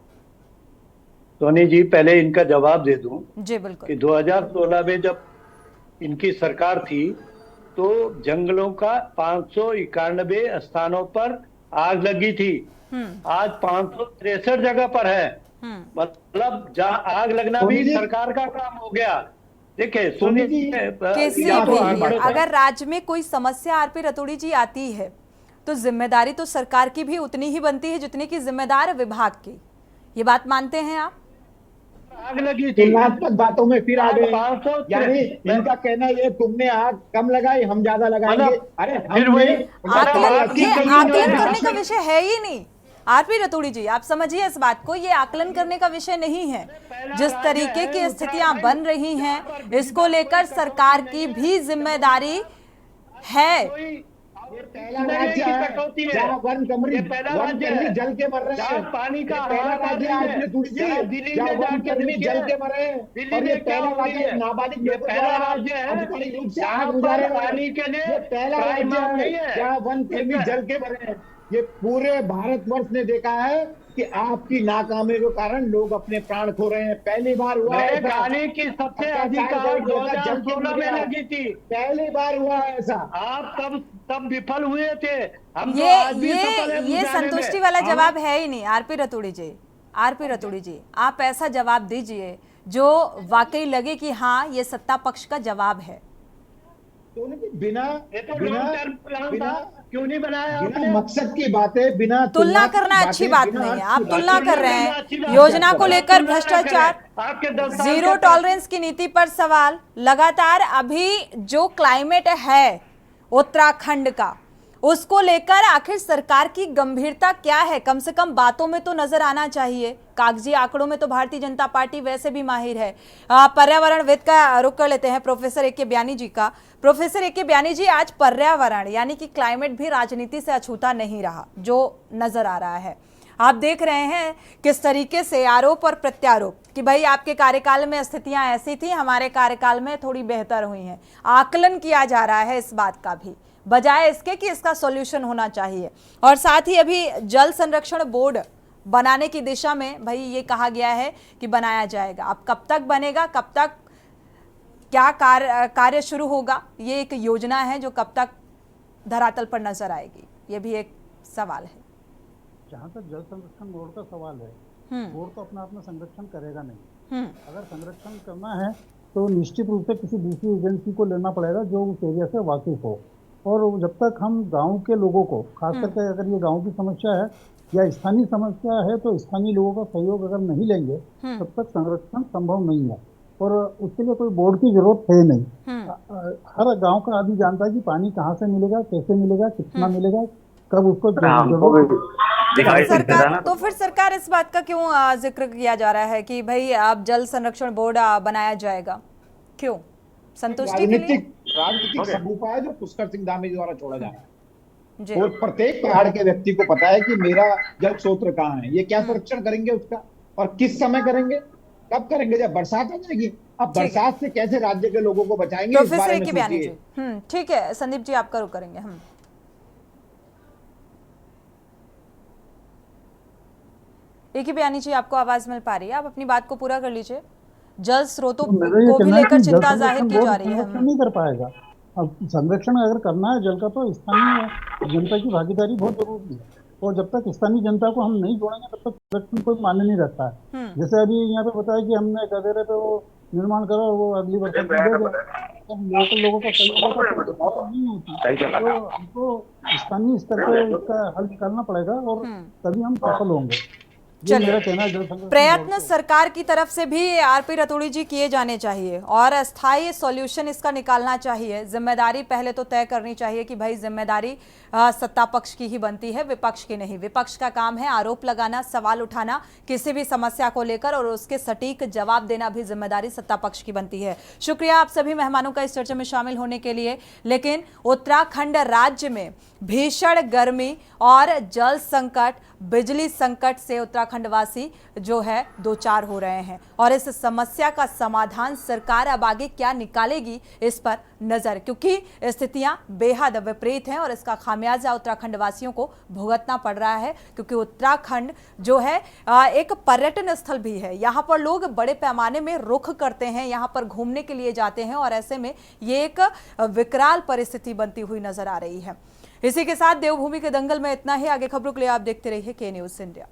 सोनी जी पहले इनका जवाब दे दूं जी बिल्कुल। कि 2016 में जब इनकी सरकार थी तो जंगलों का 591 स्थानों पर आग लगी थी। आज 563 जगह पर है। मतलब जहाँ आग लगना भी सरकार का काम हो गया। देखिए सुनिए, किसी भी अगर राज्य में कोई समस्या आरपी रतूड़ी जी आती है तो जिम्मेदारी तो सरकार की भी उतनी ही बनती है जितनी की जिम्मेदार है विभाग की। ये बात मानते हैं आप? आग लगी तुलनात्मक बातों में फिर आ गए, यानी इनका कहना ये तुमने आग कम लगाई, हम ज्यादा लगाएंगे। अरे आकलन करने का विषय है ही नहीं आरपी रतूड़ी जी, आप समझिए इस बात को, ये आकलन करने का विषय नहीं है। जिस तरीके की स्थितियां बन रही हैं इसको लेकर सरकार की भी जिम्मेदारी है। पहला राज्य है जहाँ वन कर्मी जल के मर रहे हैं, पानी का पहला राज्य है दिल्ली में वन कर्मी जल के मर रहे हैं, और ये पहला राज्य नाबालिग पहला राज्य है गुजारे पानी के लिए, पहला राज्य है जहाँ वन कर्मी जल के मर रहे हैं। ये पूरे भारतवर्ष ने देखा है कि आपकी नाकामी के कारण लोग अपने प्राण खो रहे हैं। पहली बार हुआ है पानी की सबसे अधिक आग 2016 में लगी थी, पहली बार हुआ है ऐसा। आप तब विफल हुए थे, हम ये संतुष्टि वाला जवाब है ही नहीं आरपी रतूड़ी जी। आरपी रतूड़ी जी, आप ऐसा जवाब दीजिए जो वाकई लगे कि हाँ ये सत्ता पक्ष का जवाब है। बिना क्यों नहीं बनाया? बिना मकसद की बातें, बिना तुलना करना अच्छी बात नहीं है। आप तुलना कर रहे हैं योजना को लेकर भ्रष्टाचार, जीरो टॉलरेंस की नीति पर सवाल, लगातार अभी जो क्लाइमेट है उत्तराखंड का उसको लेकर आखिर सरकार की गंभीरता क्या है? कम से कम बातों में तो नजर आना चाहिए। कागजी आंकड़ों में तो भारतीय जनता पार्टी वैसे भी माहिर है। पर्यावरणविद का रुख कर लेते हैं प्रोफेसर ए.के. बयानी जी का। Professor A K. बयानी जी, आज पर्यावरण यानी कि क्लाइमेट भी राजनीति से अछूता नहीं रहा जो नजर आ रहा है। आप देख रहे हैं किस तरीके से आरोप और प्रत्यारोप कि भाई आपके कार्यकाल में स्थितियां ऐसी थी, हमारे कार्यकाल में थोड़ी बेहतर हुई हैं। आकलन किया जा रहा है इस बात का भी, बजाय इसके कि इसका सॉल्यूशन होना चाहिए। और साथ ही अभी जल संरक्षण बोर्ड बनाने की दिशा में भाई ये कहा गया है कि बनाया जाएगा। अब कब तक बनेगा, कब तक क्या कार्य शुरू होगा, ये एक योजना है जो कब तक धरातल पर नजर आएगी, ये भी एक सवाल है। जहाँ तक जल संरक्षण बोर्ड का सवाल है, बोर्ड तो अपना अपना संरक्षण करेगा नहीं। अगर संरक्षण करना है तो निश्चित रूप से किसी दूसरी एजेंसी को लेना पड़ेगा जो उस एरिया से वाकिफ हो। और जब तक हम गांव के लोगों को, खास करके अगर ये गांव की समस्या है या स्थानीय समस्या है, तो स्थानीय लोगों का सहयोग अगर नहीं लेंगे तब तक संरक्षण संभव नहीं है। और उसके लिए कोई बोर्ड की जरूरत है नहीं। हर गांव का आदमी जानता है कि पानी कहाँ से मिलेगा, कैसे मिलेगा, कितना मिलेगा, कब उसको सरकार, तो फिर सरकार इस बात का क्यों जिक्र किया जा रहा है कि भाई अब जल संरक्षण बोर्ड बनाया जाएगा? क्यों? संतुष्टि के लिए? राजनीतिक सबूत है जो पुष्कर सिंह धामी द्वारा छोड़ा जा रहा है। और प्रत्येक पहाड़ के व्यक्ति को पता है कि मेरा जल स्रोत कहाँ है। ये क्या संरक्षण करेंगे उसका, और किस समय करेंगे, कब करेंगे? जब बरसात आ जाएगी। अब बरसात से कैसे राज्य के लोगों को बचाएंगे, इस बारे में सोचिए। ठीक है संदीप जी, आपका रुख करेंगे हम। एक ही बयानी जी, आपको आवाज मिल पा रही है? आप अपनी बात को पूरा कर लीजिए। जल स्रोतों को भी लेकर चिंता जाहिर की जा रही है। नहीं कर पाएगा। अब संरक्षण अगर करना है जल का, तो स्थानीय जनता की भागीदारी बहुत जरूरी है। और जब तक स्थानीय जनता को हम नहीं जोड़ेंगे तब तक संरक्षण कोई मान्य नहीं रखता है। जैसे अभी यहाँ पे बताया कि हमने गधेरे पे वो निर्माण करा, वो अगली वर्ष लोकल लोगों का सहयोग नहीं होती, तो हमको स्थानीय स्तर पे इसका हल निकालना पड़ेगा और तभी हम सफल होंगे। प्रयत्न सरकार की तरफ से भी आरपी रतूड़ी जी किए जाने चाहिए और अस्थायी सॉल्यूशन इसका निकालना चाहिए। जिम्मेदारी पहले तो तय करनी चाहिए कि भाई जिम्मेदारी सत्ता पक्ष की ही बनती है, विपक्ष की नहीं। विपक्ष का काम है आरोप लगाना, सवाल उठाना किसी भी समस्या को लेकर, और उसके सटीक जवाब देना भी जिम्मेदारी सत्ता पक्ष की बनती है। शुक्रिया आप सभी मेहमानों का इस चर्चा में शामिल होने के लिए। लेकिन उत्तराखंड राज्य में भीषण गर्मी और जल संकट, बिजली संकट से उत्तराखंड वासी जो है दो चार हो रहे हैं, और इस समस्या का समाधान सरकार अब आगे क्या निकालेगी इस पर नजर, क्योंकि स्थितियां बेहद विपरीत हैं और इसका खामियाजा उत्तराखंड वासियों को भुगतना पड़ रहा है। क्योंकि उत्तराखंड जो है एक पर्यटन स्थल भी है, यहाँ पर लोग बड़े पैमाने में रुख करते हैं, यहाँ पर घूमने के लिए जाते हैं, और ऐसे में ये एक विकराल परिस्थिति बनती हुई नजर आ रही है। इसी के साथ देवभूमि के दंगल में इतना ही। आगे खबरों के लिए आप देखते रहिए के न्यूज़ इंडिया।